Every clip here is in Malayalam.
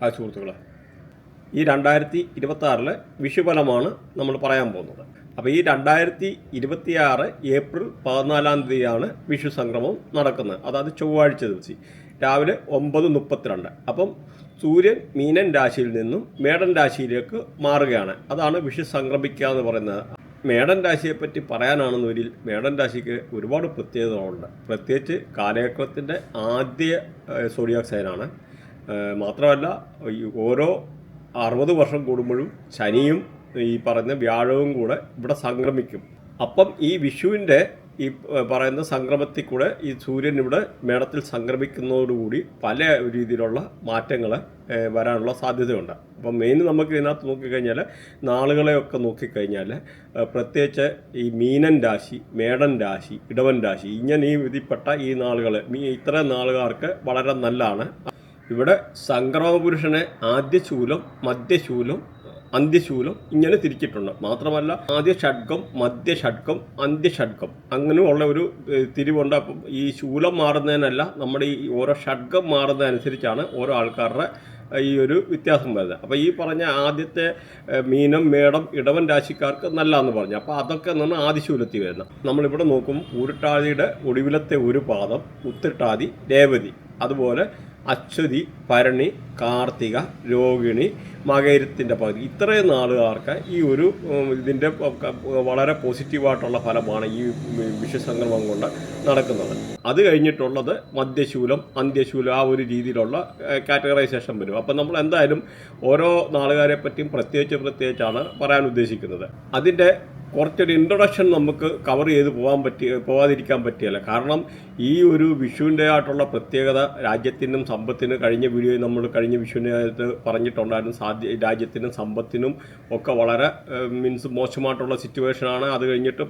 ആ സുഹൃത്തുക്കളെ, ഈ 2026 വിഷുഫലമാണ് നമ്മൾ പറയാൻ പോകുന്നത്. അപ്പോൾ ഈ 2026 ഏപ്രിൽ 14 വിഷു സംക്രമം നടക്കുന്നത്. അതായത് ചൊവ്വാഴ്ച ദിവസം രാവിലെ 9:32. അപ്പം സൂര്യൻ മീനൻ രാശിയിൽ നിന്നും മേടൻ രാശിയിലേക്ക് മാറുകയാണ്. അതാണ് വിഷു സംക്രമിക്കുക എന്ന് പറയുന്നത്. മേടൻ രാശിയെപ്പറ്റി പറയാനാണെന്നൊരിൽ മേടൻ രാശിക്ക് ഒരുപാട് പ്രത്യേകതകളുണ്ട്. പ്രത്യേകിച്ച് കാലചക്രത്തിൻ്റെ ആദ്യ സോഡിയാക് സൈനാണ്. മാത്രമല്ല ഓരോ 60 വർഷം കൂടുമ്പോഴും ശനിയും ഈ പറയുന്ന വ്യാഴവും കൂടെ ഇവിടെ സംക്രമിക്കും. അപ്പം ഈ വിഷുവിൻ്റെ ഈ പറയുന്ന സംക്രമത്തിൽ കൂടെ ഈ സൂര്യൻ ഇവിടെ മേടത്തിൽ സംക്രമിക്കുന്നതോടുകൂടി പല രീതിയിലുള്ള മാറ്റങ്ങൾ വരാനുള്ള സാധ്യതയുണ്ട്. അപ്പം മെയിൻ നമുക്ക് ഇതിനകത്ത് നോക്കിക്കഴിഞ്ഞാൽ നാളുകളെയൊക്കെ നോക്കിക്കഴിഞ്ഞാൽ പ്രത്യേകിച്ച് ഈ മീനൻ രാശി, മേടൻ രാശി, ഇടവൻ രാശി ഇങ്ങനെ ഈ വിധിപ്പെട്ട ഈ നാളുകൾ ഇത്തരം നാളുകാർക്ക് വളരെ നല്ലതാണ്. ഇവിടെ സംക്രമപുരുഷനെ ആദ്യശൂലം, മധ്യശൂലം, അന്ത്യശൂലം ഇങ്ങനെ തിരിച്ചിട്ടുണ്ട്. മാത്രമല്ല ആദ്യ ഷഡ്കം, മധ്യഷഡ്കം, അന്ത്യഷഡ്കം അങ്ങനെയുള്ള ഒരു തിരിവുണ്ട്. അപ്പം ഈ ശൂലം മാറുന്നതിനല്ല, നമ്മുടെ ഈ ഓരോ ഷഡ്കം മാറുന്നതനുസരിച്ചാണ് ഓരോ ആൾക്കാരുടെ ഈ ഒരു വ്യത്യാസം വരുന്നത്. അപ്പോൾ ഈ പറഞ്ഞ ആദ്യത്തെ മീനം, മേടം, ഇടവൻ രാശിക്കാർക്ക് നല്ലതെന്ന് പറഞ്ഞു. അപ്പോൾ അതൊക്കെ എന്ന് പറഞ്ഞാൽ ആദിശൂലത്തിൽ വരുന്നത്. നമ്മളിവിടെ നോക്കുമ്പോൾ പൂരിട്ടാതിയുടെ ഒടുവിലത്തെ ഒരു പാദം, ഉത്തിട്ടാതി, രേവതി, അതുപോലെ അശ്വതി, ഭരണി, കാർത്തിക, രോഹിണി, മകരത്തിൻ്റെ പകുതി ഇത്രയും നാളുകാർക്ക് ഈ ഒരു ഇതിൻ്റെ വളരെ പോസിറ്റീവായിട്ടുള്ള ഫലമാണ് ഈ വിഷുസംക്രമം കൊണ്ട് നടക്കുന്നത്. അത് കഴിഞ്ഞിട്ടുള്ളത് മധ്യശൂലം, അന്ത്യശൂലം, ആ ഒരു രീതിയിലുള്ള കാറ്റഗറൈസേഷൻ വരും. അപ്പം നമ്മൾ എന്തായാലും ഓരോ നാളുകാരെ പറ്റിയും പ്രത്യേകിച്ചാണ് പറയാൻ ഉദ്ദേശിക്കുന്നത്. അതിൻ്റെ കുറച്ചൊരു ഇൻട്രൊഡക്ഷൻ നമുക്ക് കവർ ചെയ്ത് പോകാതിരിക്കാൻ പറ്റിയല്ല. കാരണം ഈ ഒരു വിഷുവിൻ്റെ ആയിട്ടുള്ള പ്രത്യേകത രാജ്യത്തിനും സമ്പത്തിനും കഴിഞ്ഞ വീഡിയോയിൽ നമ്മൾ കഴിഞ്ഞ വിഷുവിൻ്റെ കാലത്ത് പറഞ്ഞിട്ടുണ്ടായിരുന്നു. രാജ്യത്തിനും സമ്പത്തിനും ഒക്കെ വളരെ മോശമായിട്ടുള്ള സിറ്റുവേഷനാണ്. അത് കഴിഞ്ഞിട്ട്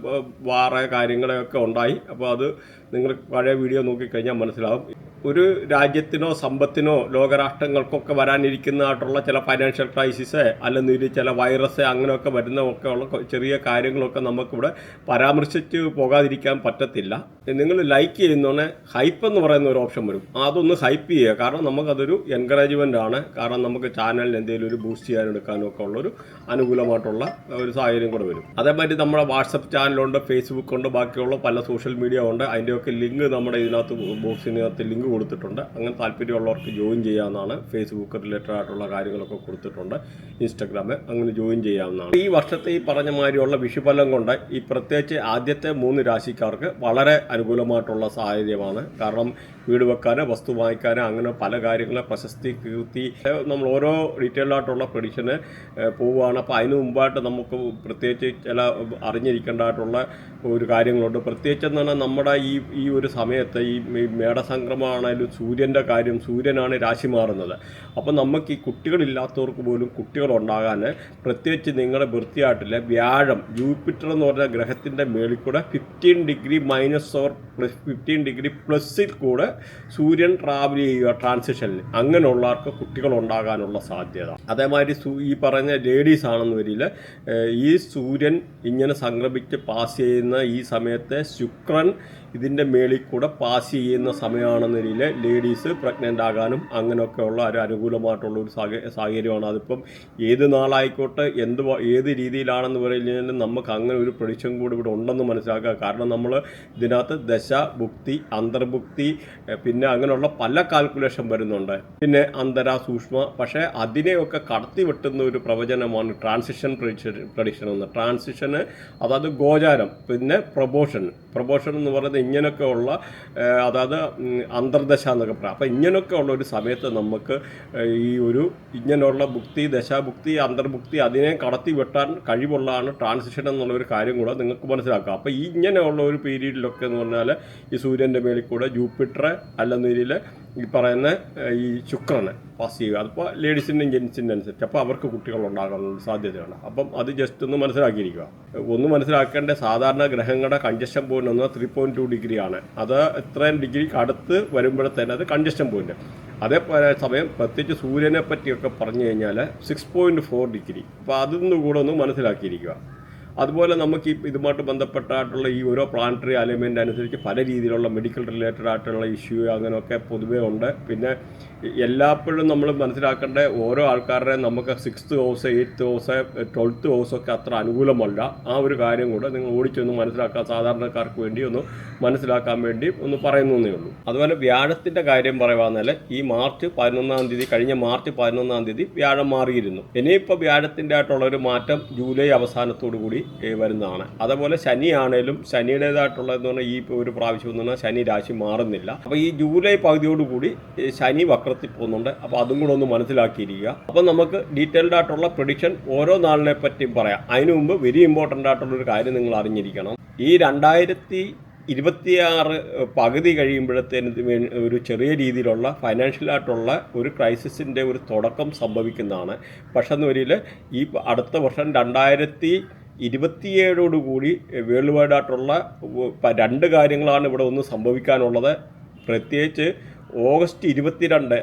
വേറെ കാര്യങ്ങളൊക്കെ ഉണ്ടായി. അപ്പോൾ അത് നിങ്ങൾ പഴയ വീഡിയോ നോക്കിക്കഴിഞ്ഞാൽ മനസ്സിലാവും. ഒരു രാജ്യത്തിനോ സമ്പത്തിനോ ലോകരാഷ്ട്രങ്ങൾക്കൊക്കെ വരാനിരിക്കുന്നതായിട്ടുള്ള ചില ഫൈനാൻഷ്യൽ ക്രൈസിസ് അല്ലെങ്കിൽ ചില വൈറസ് അങ്ങനെയൊക്കെ വരുന്നതൊക്കെ ഉള്ള ചെറിയ കാര്യങ്ങളൊക്കെ നമുക്കിവിടെ പരാമർശിച്ച് പോകാതിരിക്കാൻ പറ്റത്തില്ല. നിങ്ങൾ ലൈക്ക് ചെയ്യുന്നോടെ ഹൈപ്പ് എന്ന് പറയുന്ന ഒരു ഓപ്ഷൻ വരും. അതൊന്ന് ഹൈപ്പ് ചെയ്യുക. കാരണം നമുക്കതൊരു എൻകറേജ്മെൻ്റ് ആണ്. കാരണം നമുക്ക് ചാനലിന് എന്തെങ്കിലും ഒരു ബൂസ്റ്റ് ചെയ്യാനെടുക്കാനും ഒക്കെ ഉള്ളൊരു അനുകൂലമായിട്ടുള്ള ഒരു സാഹചര്യം കൂടെ വരും. അതേമാതിരി നമ്മുടെ വാട്സപ്പ് ചാനലുണ്ട്, ഫേസ്ബുക്ക് ഉണ്ട്, ബാക്കിയുള്ള പല സോഷ്യൽ മീഡിയ ഉണ്ട്. അതിൻ്റെയൊക്കെ ലിങ്ക് നമ്മുടെ ഇതിനകത്ത് ബോക്സിനകത്ത് ലിങ്ക് കൊടുത്തിട്ടുണ്ട്. അങ്ങനെ താല്പര്യമുള്ളവർക്ക് ജോയിൻ ചെയ്യാവുന്നതാണ്. ഫേസ്ബുക്ക് റിലേറ്റഡ് ആയിട്ടുള്ള കാര്യങ്ങളൊക്കെ കൊടുത്തിട്ടുണ്ട്. ഇൻസ്റ്റാഗ്രാമിൽ അങ്ങനെ ജോയിൻ ചെയ്യാവുന്നതാണ്. ഈ വർഷത്തെ ഈ പറഞ്ഞ മാതിരിയുള്ള വിഷുഫലം കൊണ്ട് ഈ പ്രത്യേകിച്ച് ആദ്യത്തെ 3 രാശിക്കാർക്ക് വളരെ അനുകൂലമായിട്ടുള്ള സാഹചര്യമാണ്. കാരണം വീട് വെക്കാനോ വസ്തു വാങ്ങിക്കാനോ അങ്ങനെ പല കാര്യങ്ങളും പ്രശസ്തി, കീർത്തി, നമ്മൾ ഓരോ ഡീറ്റെയിൽ ആയിട്ടുള്ള പ്രഡിക്ഷന് പോവുകയാണ്. അപ്പോൾ അതിന് മുമ്പായിട്ട് നമുക്ക് പ്രത്യേകിച്ച് ചില അറിഞ്ഞിരിക്കേണ്ടതായിട്ടുള്ള ഒരു കാര്യങ്ങളുണ്ട്. പ്രത്യേകിച്ച് എന്ന് പറഞ്ഞാൽ നമ്മുടെ ഈ ഒരു സമയത്ത് ഈ മേടസംക്രമമാണെങ്കിലും സൂര്യൻ്റെ കാര്യം, സൂര്യനാണ് രാശി മാറുന്നത്. അപ്പോൾ നമുക്ക് ഈ കുട്ടികളില്ലാത്തവർക്ക് പോലും കുട്ടികളുണ്ടാകാൻ പ്രത്യേകിച്ച് നിങ്ങളുടെ വൃത്തിയായിട്ടില്ല വ്യാഴം, ജൂപ്പിറ്റർ എന്ന് പറഞ്ഞ ഗ്രഹത്തിൻ്റെ മേളിൽ കൂടെ 15 degree minus or plus 15 degree പ്ലസ്സിൽ കൂടെ സൂര്യൻ ട്രാവൽ ചെയ്യുക ട്രാൻസിഷനിൽ. അങ്ങനെയുള്ളവർക്ക് കുട്ടികളുണ്ടാകാനുള്ള സാധ്യത. അതേമാതിരി ഈ പറഞ്ഞ ലേഡീസ് ആണെന്ന് വരില്ല, ഈ സൂര്യൻ ഇങ്ങനെ സംക്രമിച്ച് പാസ് ചെയ്യുന്ന ഈ സമയത്തെ ശുക്രൻ ഇതിൻ്റെ മേളിൽ കൂടെ പാസ് ചെയ്യുന്ന സമയമാണെന്ന രീതിയിൽ ലേഡീസ് പ്രഗ്നൻ്റ് ആകാനും അങ്ങനെയൊക്കെയുള്ള ഒരു അനുകൂലമായിട്ടുള്ള ഒരു സാഹചര്യമാണ്. അതിപ്പം ഏത് നാളായിക്കോട്ടെ ഏത് രീതിയിലാണെന്ന് പറയുന്നതിന് നമുക്ക് അങ്ങനെ ഒരു പ്രഡിക്ഷൻ കൂടി ഇവിടെ ഉണ്ടെന്ന് മനസ്സിലാക്കുക. കാരണം നമ്മൾ ഇതിനകത്ത് ദശ, ഭുക്തി, അന്തർഭുക്തി, പിന്നെ അങ്ങനെയുള്ള പല കാൽക്കുലേഷൻ വരുന്നുണ്ട്. പിന്നെ അന്തര, സൂക്ഷ്മ, പക്ഷേ അതിനെയൊക്കെ കടത്തി വെട്ടുന്ന ഒരു പ്രവചനമാണ് ട്രാൻസിഷൻ പ്രഡിക്ഷൻ എന്ന്. ട്രാൻസിഷന് അതായത് ഗോചാരം, പിന്നെ പ്രൊപോഷൻ എന്ന് പറയുന്നത് ഇങ്ങനെയൊക്കെ ഉള്ള, അതായത് അന്തർദശ എന്നൊക്കെ പറയാം. അപ്പോൾ ഇങ്ങനെയൊക്കെ ഉള്ള ഒരു സമയത്ത് നമുക്ക് ഈ ഒരു ഇങ്ങനെയുള്ള ഭുക്തി, ദശാഭുക്തി, അന്തർഭുക്തി അതിനെ കടത്തി വെട്ടാൻ കഴിവുള്ളതാണ് ട്രാൻസിഷൻ എന്നുള്ള ഒരു കാര്യം കൂടെ നിങ്ങൾക്ക് മനസ്സിലാക്കാം. അപ്പോൾ ഈ ഇങ്ങനെയുള്ള ഒരു പീരീഡിലൊക്കെ എന്ന് പറഞ്ഞാൽ ഈ സൂര്യൻ്റെ മേളിൽ കൂടെ ജൂപ്പിറ്റർ അല്ലെന്നതിൽ ഈ പറയുന്ന ഈ ശുക്രനെ പാസ് ചെയ്യുക. അതിപ്പോൾ ലേഡീസിൻ്റെയും ജെൻസിൻ്റെ അനുസരിച്ച് അപ്പോൾ അവർക്ക് കുട്ടികളുണ്ടാകാനുള്ള സാധ്യതയാണ്. അപ്പം അത് ജസ്റ്റ് ഒന്ന് മനസ്സിലാക്കിയിരിക്കുക. ഒന്ന് മനസ്സിലാക്കേണ്ട സാധാരണ ഗ്രഹങ്ങളുടെ കൺജഷൻ പോയിന്റ് 3.2 ഡിഗ്രിയാണ്. അത് എത്രയും ഡിഗ്രിക്ക് അടുത്ത് വരുമ്പോഴത്തേന് അത് കൺജഷൻ പോയിന്റ്. അതേപോലെ സമയം പ്രത്യേകിച്ച് സൂര്യനെ പറ്റിയൊക്കെ പറഞ്ഞു കഴിഞ്ഞാൽ 6.4 ഡിഗ്രി. അപ്പോൾ അതൊന്നും കൂടെ ഒന്ന് മനസ്സിലാക്കിയിരിക്കുക. അതുപോലെ നമുക്ക് ഈ ഇതുമായിട്ട് ബന്ധപ്പെട്ടായിട്ടുള്ള ഈ ഓരോ പ്ലാനറ്ററി അലൈൻമെൻ്റ് അനുസരിച്ച് പല രീതിയിലുള്ള മെഡിക്കൽ റിലേറ്റഡ് ആയിട്ടുള്ള ഇഷ്യൂ അങ്ങനെയൊക്കെ പൊതുവേ ഉണ്ട്. പിന്നെ എല്ലാപ്പോഴും നമ്മൾ മനസ്സിലാക്കേണ്ട ഓരോ ആൾക്കാരുടെ നമുക്ക് 6th house 8th house 12th ഹൗസൊക്കെ അത്ര അനുകൂലമല്ല. ആ ഒരു കാര്യം കൂടെ നിങ്ങൾ ഓടിച്ചൊന്ന് മനസ്സിലാക്കാൻ, സാധാരണക്കാർക്ക് വേണ്ടി ഒന്ന് മനസ്സിലാക്കാൻ വേണ്ടി ഒന്ന് പറയുന്നേ ഉള്ളൂ. അതുപോലെ വ്യാഴത്തിൻ്റെ കാര്യം പറയുവാന്നാൽ ഈ മാർച്ച് 11-ാം തീയതി, കഴിഞ്ഞ മാർച്ച് 11-ാം തീയതി വ്യാഴം മാറിയിരുന്നു. ഇനിയിപ്പോൾ വ്യാഴത്തിൻ്റെ ആയിട്ടുള്ളൊരു മാറ്റം ജൂലൈ അവസാനത്തോടു കൂടി വരുന്നതാണ്. അതുപോലെ ശനിയാണേലും ശനിയുടേതായിട്ടുള്ളതെന്ന് പറഞ്ഞാൽ ഈ ഒരു പ്രാവശ്യം എന്ന് പറഞ്ഞാൽ ശനി രാശി മാറുന്നില്ല. അപ്പോൾ ഈ ജൂലൈ പകുതിയോടുകൂടി ശനി വക്രത്തിൽ പോകുന്നുണ്ട്. അപ്പോൾ അതും കൂടെ ഒന്ന് മനസ്സിലാക്കിയിരിക്കുക. അപ്പോൾ നമുക്ക് ഡീറ്റെയിൽഡ് ആയിട്ടുള്ള പ്രഡിക്ഷൻ ഓരോ നാളിനെ പറ്റിയും പറയാം. അതിനു മുമ്പ് വെരി ഇമ്പോർട്ടൻ്റ് ആയിട്ടുള്ളൊരു കാര്യം നിങ്ങൾ അറിഞ്ഞിരിക്കണം. ഈ 2026 പകുതി കഴിയുമ്പോഴത്തേന് ഒരു ചെറിയ രീതിയിലുള്ള ഫൈനാൻഷ്യലായിട്ടുള്ള ഒരു ക്രൈസിസിൻ്റെ ഒരു തുടക്കം സംഭവിക്കുന്നതാണ്. പക്ഷേ എന്ന് വരിയിൽ ഈ അടുത്ത വർഷം 2027 വേൾഡ് വൈഡ് ആയിട്ടുള്ള 2 കാര്യങ്ങളാണ് ഇവിടെ ഒന്ന് സംഭവിക്കാനുള്ളത്. പ്രത്യേകിച്ച് ഓഗസ്റ്റ് 22,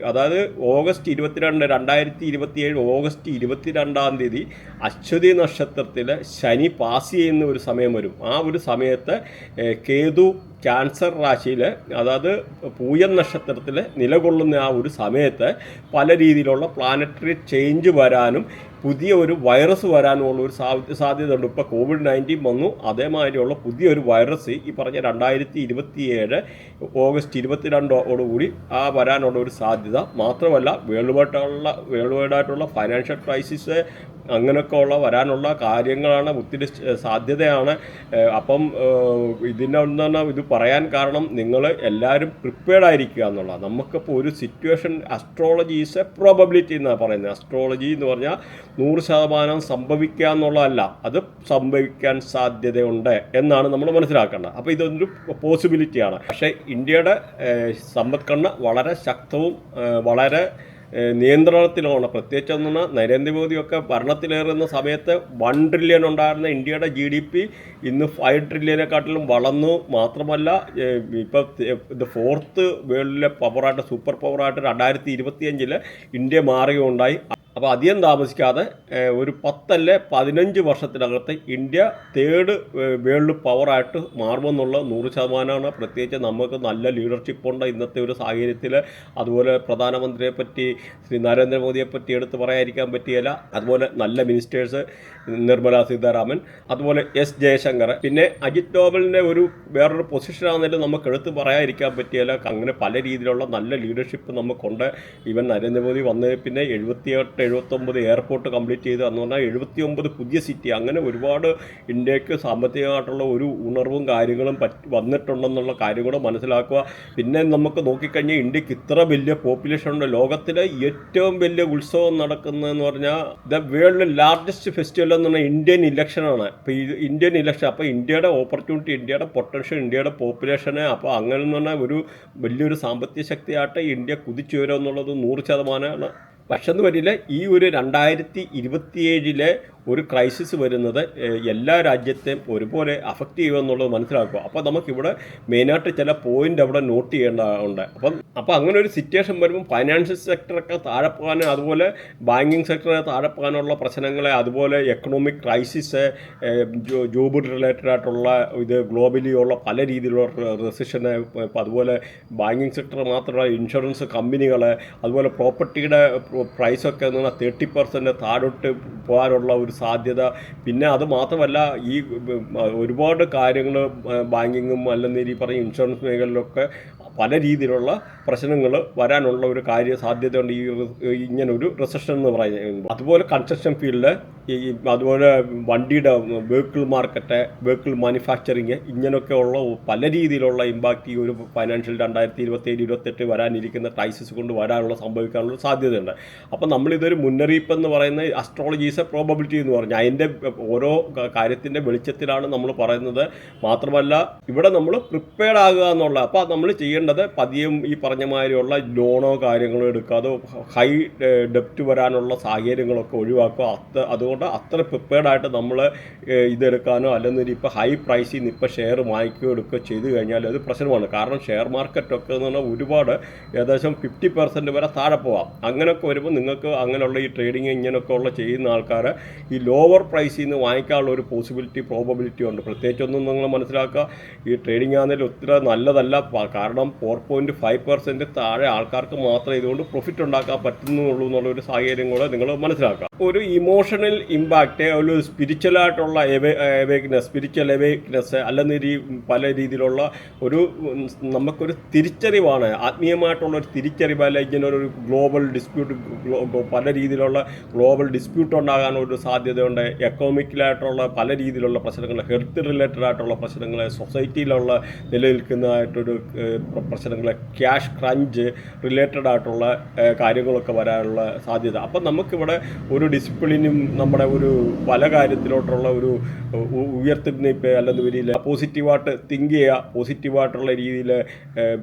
അതായത് ഓഗസ്റ്റ് 22, 2027 ഓഗസ്റ്റ് 22-ാം തീയതി അശ്വതി നക്ഷത്രത്തിൽ ശനി പാസ് ചെയ്യുന്ന ഒരു സമയം വരും. ആ ഒരു സമയത്ത് കേതു ക്യാൻസർ രാശിയിൽ, അതായത് പൂയം നക്ഷത്രത്തിൽ നിലകൊള്ളുന്ന ആ ഒരു സമയത്ത് പല രീതിയിലുള്ള പ്ലാനറ്ററി ചേഞ്ച് വരാനും പുതിയ ഒരു വൈറസ് വരാനുമുള്ള ഒരു സാധ്യത ഉണ്ട്. ഇപ്പോൾ COVID-19 വന്നു, അതേമാതിരിയുള്ള പുതിയൊരു വൈറസ് ഈ പറഞ്ഞ 2027 ഓഗസ്റ്റ് 22 വരാനുള്ള ഒരു സാധ്യത. മാത്രമല്ല വേൾഡ് വൈഡായിട്ടുള്ള ഫൈനാൻഷ്യൽ ക്രൈസിസ് അങ്ങനെയൊക്കെ വരാനുള്ള കാര്യങ്ങളാണ്, ഒത്തിരി സാധ്യതയാണ്. അപ്പം ഇതിനൊന്നാണ് ഇത് പറയാൻ കാരണം, നിങ്ങൾ എല്ലാവരും പ്രിപ്പയർഡ് ആയിരിക്കുക എന്നുള്ളതാണ്. നമുക്കിപ്പോൾ ഒരു situation, astrology is A probability എന്നാണ് പറയുന്നത്. അസ്ട്രോളജി എന്ന് പറഞ്ഞാൽ 100% സംഭവിക്കുക എന്നുള്ളതല്ല, അത് സംഭവിക്കാൻ സാധ്യതയുണ്ട് എന്നാണ് നമ്മൾ മനസ്സിലാക്കേണ്ടത്. അപ്പോൾ ഇതൊരു പോസിബിലിറ്റിയാണ്. പക്ഷേ ഇന്ത്യയുടെ സമ്പദ്ഘടന വളരെ ശക്തവും വളരെ നിയന്ത്രണത്തിലാണ്. പ്രത്യേകിച്ച് എന്നാൽ നരേന്ദ്രമോദിയൊക്കെ ഭരണത്തിലേറുന്ന സമയത്ത് 1 ട്രില്യൺ ഉണ്ടായിരുന്ന ഇന്ത്യയുടെ GDP ഇന്ന് 5 ട്രില്യനെക്കാട്ടിലും വളർന്നു. മാത്രമല്ല ഇപ്പോൾ ഇത് 4th വേൾഡിലെ പവറായിട്ട്, സൂപ്പർ പവറായിട്ട് 2025 ഇന്ത്യ മാറുകയുണ്ടായി. അപ്പോൾ അധികം താമസിക്കാതെ ഒരു 10 അല്ലെ 15 വർഷത്തിനകത്ത് ഇന്ത്യ 3rd വേൾഡ് പവറായിട്ട് മാറുമെന്നുള്ള 100%. പ്രത്യേകിച്ച് നമുക്ക് നല്ല ലീഡർഷിപ്പുണ്ട് ഇന്നത്തെ ഒരു സാഹചര്യത്തിൽ. അതുപോലെ പ്രധാനമന്ത്രിയെ പറ്റി, ശ്രീ നരേന്ദ്രമോദിയെ പറ്റി എടുത്ത് പറയാതിരിക്കാൻ പറ്റിയല്ല. അതുപോലെ നല്ല മിനിസ്റ്റേഴ്സ്, നിർമ്മല സീതാരാമൻ, അതുപോലെ S ജയശങ്കർ, പിന്നെ അജിത് ഡോവലിൻ്റെ വേറൊരു പൊസിഷനാണെങ്കിലും നമുക്ക് എടുത്ത് പറയാതിരിക്കാൻ പറ്റിയല്ല. അങ്ങനെ പല രീതിയിലുള്ള നല്ല ലീഡർഷിപ്പ് നമുക്കുണ്ട്. ഈവൻ നരേന്ദ്രമോദി വന്ന് പിന്നെ 78-79 എയർപോർട്ട് കംപ്ലീറ്റ് ചെയ്ത് എന്ന് പറഞ്ഞാൽ 79 പുതിയ സിറ്റി, അങ്ങനെ ഒരുപാട് ഇന്ത്യക്ക് സാമ്പത്തികമായിട്ടുള്ള ഒരു ഉണർവും കാര്യങ്ങളും വന്നിട്ടുണ്ടെന്നുള്ള കാര്യം കൂടെ മനസ്സിലാക്കുക. പിന്നെ നമുക്ക് നോക്കിക്കഴിഞ്ഞാൽ ഇന്ത്യക്ക് ഇത്ര വലിയ പോപ്പുലേഷൻ ഉണ്ട്. ലോകത്തിലെ ഏറ്റവും വലിയ ഉത്സവം നടക്കുന്നതെന്ന് പറഞ്ഞാൽ ദ വേൾഡ് ലാർജസ്റ്റ് ഫെസ്റ്റിവൽ എന്ന് പറഞ്ഞാൽ ഇന്ത്യൻ ഇലക്ഷനാണ്. അപ്പോൾ ഈ ഇന്ത്യൻ ഇലക്ഷൻ, അപ്പോൾ ഇന്ത്യയുടെ ഓപ്പർച്യൂണിറ്റി, ഇന്ത്യയുടെ പൊട്ടൻഷ്യൽ, ഇന്ത്യയുടെ പോപ്പുലേഷനെ, അപ്പോൾ അങ്ങനെ എന്ന് പറഞ്ഞാൽ വലിയൊരു സാമ്പത്തിക ശക്തിയായിട്ട് ഇന്ത്യ കുതിച്ചുയരും എന്നുള്ളത് 100%. പക്ഷെ എന്ന് വരില്ല, ഈ ഒരു 2027 ഒരു ക്രൈസിസ് വരുന്നത് എല്ലാ രാജ്യത്തെയും ഒരുപോലെ അഫക്റ്റ് ചെയ്യുമെന്നുള്ളത് മനസ്സിലാക്കുക. അപ്പോൾ നമുക്കിവിടെ മെയിനായിട്ട് ചില പോയിൻ്റ് അവിടെ നോട്ട് ചെയ്യേണ്ടതുണ്ട്. അപ്പോൾ അങ്ങനെ ഒരു സിറ്റുവേഷൻ വരുമ്പോൾ ഫൈനാൻഷ്യൽ സെക്ടറൊക്കെ താഴെ പോകാനും, അതുപോലെ ബാങ്കിങ് സെക്ടറെ താഴെ പോകാനുള്ള പ്രശ്നങ്ങളെ, അതുപോലെ എക്കണോമിക് ക്രൈസിസ്, ജോബ് റിലേറ്റഡ് ആയിട്ടുള്ള ഇത് ഗ്ലോബലി ഉള്ള പല രീതിയിലുള്ള റെസിഷന്, അതുപോലെ ബാങ്കിങ് സെക്ടർ മാത്രമല്ല ഇൻഷുറൻസ് കമ്പനികൾ, അതുപോലെ പ്രോപ്പർട്ടിയുടെ പ്രൈസൊക്കെ എന്ന് പറഞ്ഞാൽ 30% താഴോട്ട് പോകാനുള്ള ഒരു സാധ്യത. പിന്നെ അത് മാത്രമല്ല ഈ ഒരുപാട് കാര്യങ്ങൾ ബാങ്കിങ്ങും അല്ലെങ്കിൽ ഈ പറഞ്ഞ ഇൻഷുറൻസ് മേഖലയിലൊക്കെ പല രീതിയിലുള്ള പ്രശ്നങ്ങൾ വരാനുള്ള ഒരു സാധ്യതയുണ്ട് ഈ ഇങ്ങനൊരു റിസഷൻ എന്ന് പറയുന്നത്. അതുപോലെ കൺസ്ട്രക്ഷൻ ഫീൽഡ്, അതുപോലെ വണ്ടിയുടെ വെഹിക്കിൾ മാർക്കറ്റ്, വെഹിക്കിൾ മാനുഫാക്ചറിങ്, ഇങ്ങനെയൊക്കെ ഉള്ള പല രീതിയിലുള്ള ഇമ്പാക്റ്റ് ഈ ഒരു ഫൈനാൻഷ്യൽ 2027-28 വരാനിരിക്കുന്ന ക്രൈസിസ് കൊണ്ട് സംഭവിക്കാനുള്ള സാധ്യതയുണ്ട്. അപ്പോൾ നമ്മളിതൊരു മുന്നറിയിപ്പ് എന്ന് പറയുന്നത് അസ്ട്രോളജീസ് പ്രോബബിലിറ്റി എന്ന് പറഞ്ഞാൽ അതിൻ്റെ ഓരോ കാര്യത്തിൻ്റെ വെളിച്ചത്തിലാണ് നമ്മൾ പറയുന്നത്. മാത്രമല്ല ഇവിടെ നമ്മൾ പ്രിപ്പയർഡ് ആകുക എന്നുള്ളത്. അപ്പോൾ നമ്മൾ ചെയ്യേണ്ട ചെയ്യേണ്ടത് പതിയും ഈ പറഞ്ഞ മാതിരിയുള്ള ലോണോ കാര്യങ്ങളോ എടുക്കാതെ ഹൈ ഡെപ്റ്റ് വരാനുള്ള സാഹചര്യങ്ങളൊക്കെ ഒഴിവാക്കുക. അതുകൊണ്ട് അത്ര പ്രിപ്പയർഡായിട്ട് നമ്മൾ ഇതെടുക്കാനോ അല്ലെങ്കിൽ ഇപ്പോൾ ഹൈ പ്രൈസിൽ നിന്ന് ഇപ്പോൾ ഷെയർ വാങ്ങിക്കുകയോ എടുക്കുകയോ ചെയ്ത് കഴിഞ്ഞാൽ അത് പ്രശ്നമാണ്. കാരണം ഷെയർ മാർക്കറ്റൊക്കെ എന്ന് പറഞ്ഞാൽ ഒരുപാട് ഏകദേശം 50% വരെ താഴെ പോവാം. അങ്ങനെയൊക്കെ വരുമ്പോൾ നിങ്ങൾക്ക് അങ്ങനെയുള്ള ഈ ട്രേഡിങ് ഇങ്ങനെയൊക്കെ ഉള്ള ചെയ്യുന്ന ആൾക്കാർ ഈ ലോവർ പ്രൈസിൽ നിന്ന് വാങ്ങിക്കാനുള്ള ഒരു പ്രോബബിലിറ്റി ഉണ്ട്. പ്രത്യേകിച്ചൊന്നും നിങ്ങൾ മനസ്സിലാക്കുക, ഈ ട്രേഡിംഗ് ആണെങ്കിൽ ഒത്തിരി നല്ലതല്ല. കാരണം 4.5% താഴെ ആൾക്കാർക്ക് മാത്രമേ ഇതുകൊണ്ട് പ്രോഫിറ്റ് ഉണ്ടാക്കാൻ പറ്റുന്നുള്ളൂ എന്നുള്ളൊരു സാഹചര്യം കൂടെ നിങ്ങൾ മനസ്സിലാക്കുക. ഒരു ഇമോഷണൽ ഇമ്പാക്റ്റ്, ഒരു സ്പിരിച്വലായിട്ടുള്ള സ്പിരിച്വൽ അവേക്നെസ് അല്ലെങ്കിൽ പല രീതിയിലുള്ള നമുക്കൊരു തിരിച്ചറിവാണ്, ആത്മീയമായിട്ടുള്ള ഒരു തിരിച്ചറിവ്. അല്ലെങ്കിൽ ഇങ്ങനെ ഒരു ഗ്ലോബൽ ഡിസ്പ്യൂട്ട്, പല രീതിയിലുള്ള ഗ്ലോബൽ ഡിസ്പ്യൂട്ട് ഉണ്ടാകാനൊരു സാധ്യതയുണ്ട്. എക്കണോമിക്കലായിട്ടുള്ള പല രീതിയിലുള്ള പ്രശ്നങ്ങൾ, ഹെൽത്ത് റിലേറ്റഡ് ആയിട്ടുള്ള പ്രശ്നങ്ങൾ, സൊസൈറ്റിയിലുള്ള നിലനിൽക്കുന്നതായിട്ടൊരു പ്രശ്നങ്ങൾ, ക്യാഷ് ക്രഞ്ച് റിലേറ്റഡ് ആയിട്ടുള്ള കാര്യങ്ങളൊക്കെ വരാനുള്ള സാധ്യത. അപ്പം നമുക്കിവിടെ ഒരു ഡിസിപ്ലിനും നമ്മുടെ ഒരു പല കാര്യത്തിലോട്ടുള്ള ഒരു ഉയർത്തിപ്പ് അല്ലെങ്കിൽ പോസിറ്റീവായിട്ട് തിങ്ക് ചെയ്യുക, പോസിറ്റീവായിട്ടുള്ള രീതിയിൽ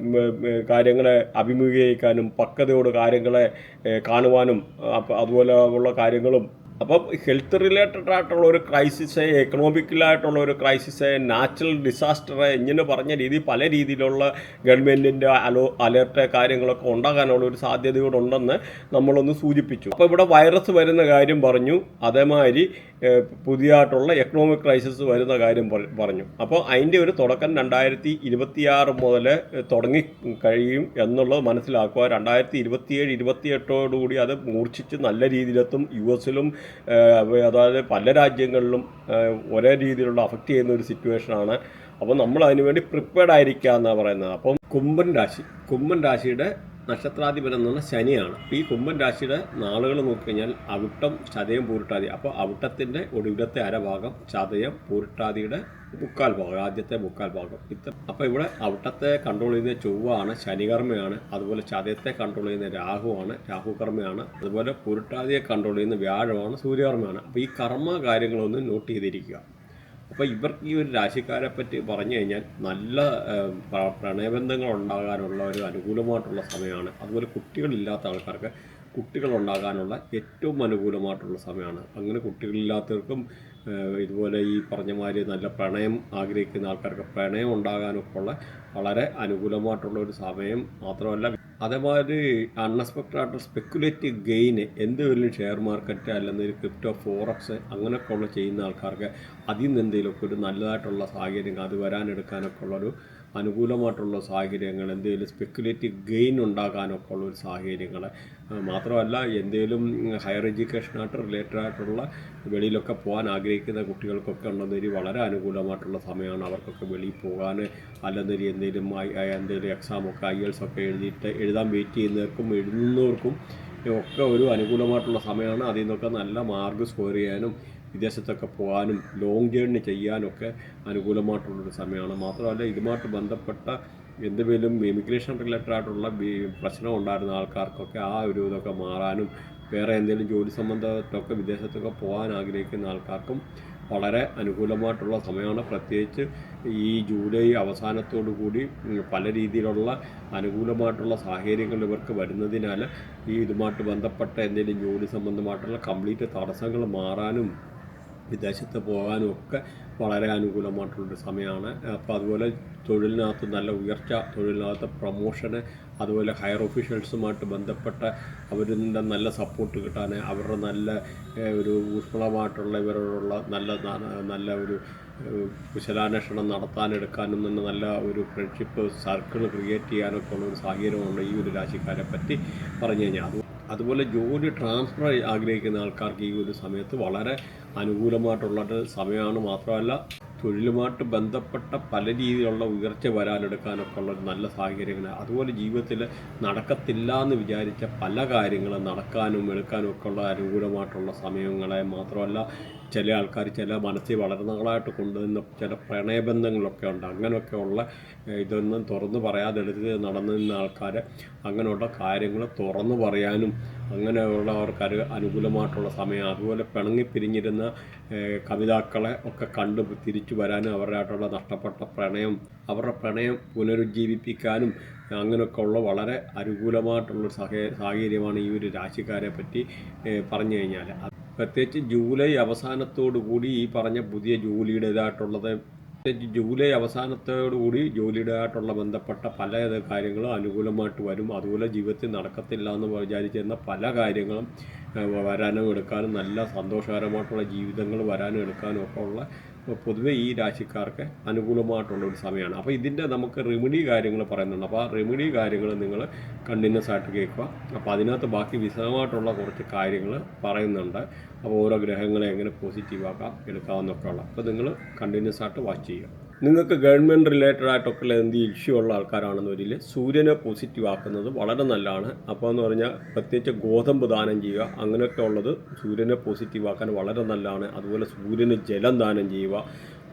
കാര്യങ്ങളെ അഭിമുഖീകരിക്കാനും പക്വതയോട് കാര്യങ്ങളെ കാണുവാനും അതുപോലെ ഉള്ള കാര്യങ്ങളും. അപ്പം ഹെൽത്ത് റിലേറ്റഡ് ആയിട്ടുള്ള ഒരു ക്രൈസിസ്, എക്കണോമിക്കലായിട്ടുള്ള ഒരു ക്രൈസിസ്, നാച്ചുറൽ ഡിസാസ്റ്റർ, ഇങ്ങനെ പറഞ്ഞ രീതി പല രീതിയിലുള്ള ഗവൺമെൻറ്റിൻ്റെ അലേർട്ട് കാര്യങ്ങളൊക്കെ ഉണ്ടാകാനുള്ള ഒരു സാധ്യതയോടുണ്ടെന്ന് നമ്മളൊന്ന് സൂചിപ്പിച്ചു. അപ്പോൾ ഇവിടെ വൈറസ് വരുന്ന കാര്യം പറഞ്ഞു, അതേമാതിരി പുതിയതായിട്ടുള്ള എക്കണോമിക് ക്രൈസിസ് വരുന്ന കാര്യം പറഞ്ഞു. അപ്പോൾ അതിൻ്റെ ഒരു തുടക്കം 2026 മുതൽ തുടങ്ങി കഴിയും എന്നുള്ളത് മനസ്സിലാക്കുക. 2027-28 അത് മൂർച്ഛിച്ച് നല്ല രീതിയിലെത്തും. US-ലും അതായത് പല രാജ്യങ്ങളിലും ഒരേ രീതിയിലുള്ള അഫക്റ്റ് ചെയ്യുന്ന ഒരു സിറ്റുവേഷനാണ്. അപ്പോൾ നമ്മൾ അതിനുവേണ്ടി പ്രിപ്പയർഡ് ആയിരിക്കുക എന്നാണ് പറയുന്നത്. അപ്പം കുംഭൻ രാശിയുടെ നക്ഷത്രാധിപൻ എന്ന് പറഞ്ഞാൽ ശനിയാണ്. ഈ കുംഭൻ രാശിയുടെ നാളുകൾ നോക്കിക്കഴിഞ്ഞാൽ അവിട്ടം, ചതയം, പൂരിട്ടാതി. അപ്പോൾ അവിട്ടത്തിൻ്റെ ഒടുവിലത്തെ അരഭാഗം, ചതയം, പൂരിട്ടാതിയുടെ മുക്കാൽ ഭാഗം, ആദ്യത്തെ മുക്കാൽ ഭാഗം അപ്പോൾ ഇവിടെ അവിട്ടത്തെ കൺട്രോൾ ചെയ്യുന്ന ചൊവ്വാണ്, ശനികർമ്മയാണ്. അതുപോലെ ചതയത്തെ കൺട്രോൾ ചെയ്യുന്ന രാഹുവാണ്, രാഹുകർമ്മയാണ്. അതുപോലെ പൂരിട്ടാതിയെ കൺട്രോൾ ചെയ്യുന്ന വ്യാഴമാണ്, സൂര്യകർമ്മയാണ്. അപ്പോൾ ഈ കർമ്മ കാര്യങ്ങളൊന്ന് നോട്ട് ചെയ്തിരിക്കുക. അപ്പോൾ ഇവർക്ക് ഈ ഒരു രാശിക്കാരെ പറ്റി പറഞ്ഞു കഴിഞ്ഞാൽ നല്ല പ്രണയബന്ധങ്ങൾ ഉണ്ടാകാനുള്ള ഒരു അനുകൂലമായിട്ടുള്ള സമയമാണ്. അതുപോലെ കുട്ടികളില്ലാത്ത ആൾക്കാർക്ക് കുട്ടികളുണ്ടാകാനുള്ള ഏറ്റവും അനുകൂലമായിട്ടുള്ള സമയമാണ്. അങ്ങനെ കുട്ടികളില്ലാത്തവർക്കും ഇതുപോലെ ഈ പറഞ്ഞ മാതിരി നല്ല പ്രണയം ആഗ്രഹിക്കുന്ന ആൾക്കാർക്ക് പ്രണയം ഉണ്ടാകാനൊക്കെ ഉള്ള വളരെ അനുകൂലമായിട്ടുള്ള ഒരു സമയം മാത്രമല്ല, അതേമാതിരി അൺഎക്സ്പെക്റ്റഡ് ആയിട്ടുള്ള സ്പെക്കുലേറ്റീവ് ഗെയിന് എന്തെങ്കിലും ഷെയർ മാർക്കറ്റ് അല്ലെങ്കിൽ ക്രിപ്റ്റോ, ഫോറക്സ് അങ്ങനെയൊക്കെ ഉള്ള ചെയ്യുന്ന ആൾക്കാർക്ക് അതിൽ നിന്ന് എന്തെങ്കിലുമൊക്കെ ഒരു നല്ലതായിട്ടുള്ള സാഹചര്യങ്ങൾ അത് വരാനെടുക്കാനൊക്കെ ഉള്ളൊരു അനുകൂലമായിട്ടുള്ള സാഹചര്യങ്ങൾ, എന്തെങ്കിലും സ്പെക്കുലേറ്റീവ് ഗെയിൻ ഉണ്ടാകാനൊക്കെ ഉള്ള ഒരു സാഹചര്യങ്ങൾ മാത്രമല്ല, എന്തെങ്കിലും ഹയർ എഡ്യൂക്കേഷനായിട്ട് റിലേറ്റഡ് ആയിട്ടുള്ള വെളിയിലൊക്കെ പോകാൻ ആഗ്രഹിക്കുന്ന കുട്ടികൾക്കൊക്കെ ഉണ്ടെന്നൊരു വളരെ അനുകൂലമായിട്ടുള്ള സമയമാണ്. അവർക്കൊക്കെ വെളിയിൽ പോകാൻ അല്ലെങ്കിൽ എന്തെങ്കിലും എക്സാമൊക്കെ IELTS ഒക്കെ എഴുതാൻ വെയിറ്റ് ചെയ്യുന്നവർക്കും എഴുതുന്നവർക്കും ഒക്കെ ഒരു അനുകൂലമായിട്ടുള്ള സമയമാണ്. അതിൽ നിന്നൊക്കെ നല്ല മാർക്ക് സ്കോർ ചെയ്യാനും വിദേശത്തൊക്കെ പോകാനും ലോങ് ജേർണി ചെയ്യാനൊക്കെ അനുകൂലമായിട്ടുള്ളൊരു സമയമാണ്. മാത്രമല്ല, ഇതുമായിട്ട് ബന്ധപ്പെട്ട എന്തെങ്കിലും ഇമിഗ്രേഷൻ റിലേറ്റഡ് ആയിട്ടുള്ള പ്രശ്നം ഉണ്ടായിരുന്ന ആൾക്കാർക്കൊക്കെ ആ ഒരു ഇതൊക്കെ മാറാനും വേറെ എന്തെങ്കിലും ജോലി സംബന്ധമായിട്ടൊക്കെ വിദേശത്തൊക്കെ പോകാൻ ആഗ്രഹിക്കുന്ന ആൾക്കാർക്കും വളരെ അനുകൂലമായിട്ടുള്ള സമയമാണ്. പ്രത്യേകിച്ച് ഈ ജൂലൈ അവസാനത്തോടു കൂടി പല രീതിയിലുള്ള അനുകൂലമായിട്ടുള്ള സാഹചര്യങ്ങൾ ഇവർക്ക് വരുന്നതിനാൽ ഈ ഇതുമായിട്ട് ബന്ധപ്പെട്ട എന്തെങ്കിലും ജോലി സംബന്ധമായിട്ടുള്ള കംപ്ലീറ്റ് തടസ്സങ്ങൾ മാറാനും വിദേശത്ത് പോകാനും ഒക്കെ വളരെ അനുകൂലമായിട്ടുള്ളൊരു സമയമാണ്. അപ്പോൾ അതുപോലെ തൊഴിലിനകത്ത് നല്ല ഉയർച്ച, തൊഴിലിനകത്ത് പ്രൊമോഷന്, അതുപോലെ ഹയർ ഓഫീഷ്യൽസുമായിട്ട് ബന്ധപ്പെട്ട അവരുടെ നല്ല സപ്പോർട്ട് കിട്ടാൻ, അവരുടെ നല്ല ഒരു ഊഷ്മളമായിട്ടുള്ള ഇവരോടുള്ള നല്ല ഒരു കുശലാന്വേഷണം നടത്താനെടുക്കാനും തന്നെ നല്ല ഒരു ഫ്രണ്ട്ഷിപ്പ് സർക്കിൾ ക്രിയേറ്റ് ചെയ്യാനൊക്കെ ഉള്ള ഒരു സാഹചര്യമുണ്ട് ഈ ഒരു രാശിക്കാരെ പറ്റി പറഞ്ഞു കഴിഞ്ഞാൽ. അതുപോലെ ജോലി ട്രാൻസ്ഫർ ആഗ്രഹിക്കുന്ന ആൾക്കാർക്ക് ഈ ഒരു സമയത്ത് വളരെ അനുകൂലമായിട്ടുള്ളൊരു സമയമാണ്. മാത്രമല്ല, തൊഴിലുമായിട്ട് ബന്ധപ്പെട്ട പല രീതിയിലുള്ള ഉയർച്ച വരാനെടുക്കാനൊക്കെ ഉള്ളൊരു നല്ല സാഹചര്യങ്ങൾ, അതുപോലെ ജീവിതത്തിൽ നടക്കത്തില്ല എന്ന് വിചാരിച്ച പല കാര്യങ്ങളും നടക്കാനും എടുക്കാനും ഒക്കെ ഉള്ള അനുകൂലമായിട്ടുള്ള സമയങ്ങളെ മാത്രമല്ല, ചില ആൾക്കാർ ചില മനസ്സിൽ വളരെ നാളായിട്ട് കൊണ്ടുവന്ന ചില പ്രണയബന്ധങ്ങളൊക്കെ ഉണ്ട്. അങ്ങനെയൊക്കെയുള്ള ഇതൊന്നും തുറന്നു പറയാതെ എടുത്ത് നടന്നിരുന്ന ആൾക്കാർ അങ്ങനെയുള്ള കാര്യങ്ങൾ തുറന്നു പറയാനും അങ്ങനെയുള്ളവർക്ക് അനുകൂലമായിട്ടുള്ള സമയം. അതുപോലെ പിണങ്ങിപ്പിരിഞ്ഞിരുന്ന കവിതാക്കളെ ഒക്കെ കണ്ട് തിരിച്ചു വരാനും അവരുടെയായിട്ടുള്ള നഷ്ടപ്പെട്ട അവരുടെ പ്രണയം പുനരുജ്ജീവിപ്പിക്കാനും അങ്ങനെയൊക്കെ ഉള്ള വളരെ അനുകൂലമായിട്ടുള്ളൊരു സാഹചര്യമാണ് ഈ ഒരു രാശിക്കാരെ പറ്റി പറഞ്ഞു കഴിഞ്ഞാൽ. പ്രത്യേകിച്ച് ജൂലൈ അവസാനത്തോടു കൂടി ഈ പറഞ്ഞ പുതിയ ജോലിയുടേതായിട്ടുള്ളത്, ജൂലൈ അവസാനത്തോടുകൂടി ജോലിയുടേതായിട്ടുള്ള ബന്ധപ്പെട്ട പല കാര്യങ്ങളും അനുകൂലമായിട്ട് വരും. അതുപോലെ ജീവിതത്തിൽ നടക്കത്തില്ല എന്ന് വിചാരിച്ചിരുന്ന പല കാര്യങ്ങളും വരാനും എടുക്കാനും, നല്ല സന്തോഷകരമായിട്ടുള്ള ജീവിതങ്ങൾ വരാനും എടുക്കാനും ഒക്കെ ഉള്ള പൊതുവെ ഈ രാശിക്കാർക്ക് അനുകൂലമായിട്ടുള്ളൊരു സമയമാണ്. അപ്പോൾ ഇതിൻ്റെ നമുക്ക് റെമഡി കാര്യങ്ങൾ പറയുന്നുണ്ട്. അപ്പോൾ ആ റെമഡി കാര്യങ്ങൾ നിങ്ങൾ കണ്ടിന്യൂസ് ആയിട്ട് കേൾക്കുക. അപ്പോൾ അതിനകത്ത് ബാക്കി വിശദമായിട്ടുള്ള കുറച്ച് കാര്യങ്ങൾ പറയുന്നുണ്ട്. അപ്പോൾ ഓരോ ഗ്രഹങ്ങളെ എങ്ങനെ പോസിറ്റീവാക്കാം എടുക്കാമെന്നൊക്കെ ഉള്ള. അപ്പോൾ നിങ്ങൾ കണ്ടിന്യൂസ് ആയിട്ട് വാച്ച് ചെയ്യുക. നിങ്ങൾക്ക് ഗവൺമെൻറ് റിലേറ്റഡ് ആയിട്ടൊക്കെ എന്ത് ഇഷ്യൂ ഉള്ള ആൾക്കാരാണെന്ന് വരിൽ സൂര്യനെ പോസിറ്റീവ് ആക്കുന്നത് വളരെ നല്ലതാണ്. അപ്പോൾ എന്ന് പറഞ്ഞാൽ പ്രത്യേകിച്ച് ഗോതമ്പ് ദാനം ചെയ്യുക, അങ്ങനെയൊക്കെ ഉള്ളത് സൂര്യനെ പോസിറ്റീവ് ആക്കാൻ വളരെ നല്ലതാണ്. അതുപോലെ സൂര്യന് ജലം ദാനം ചെയ്യുക.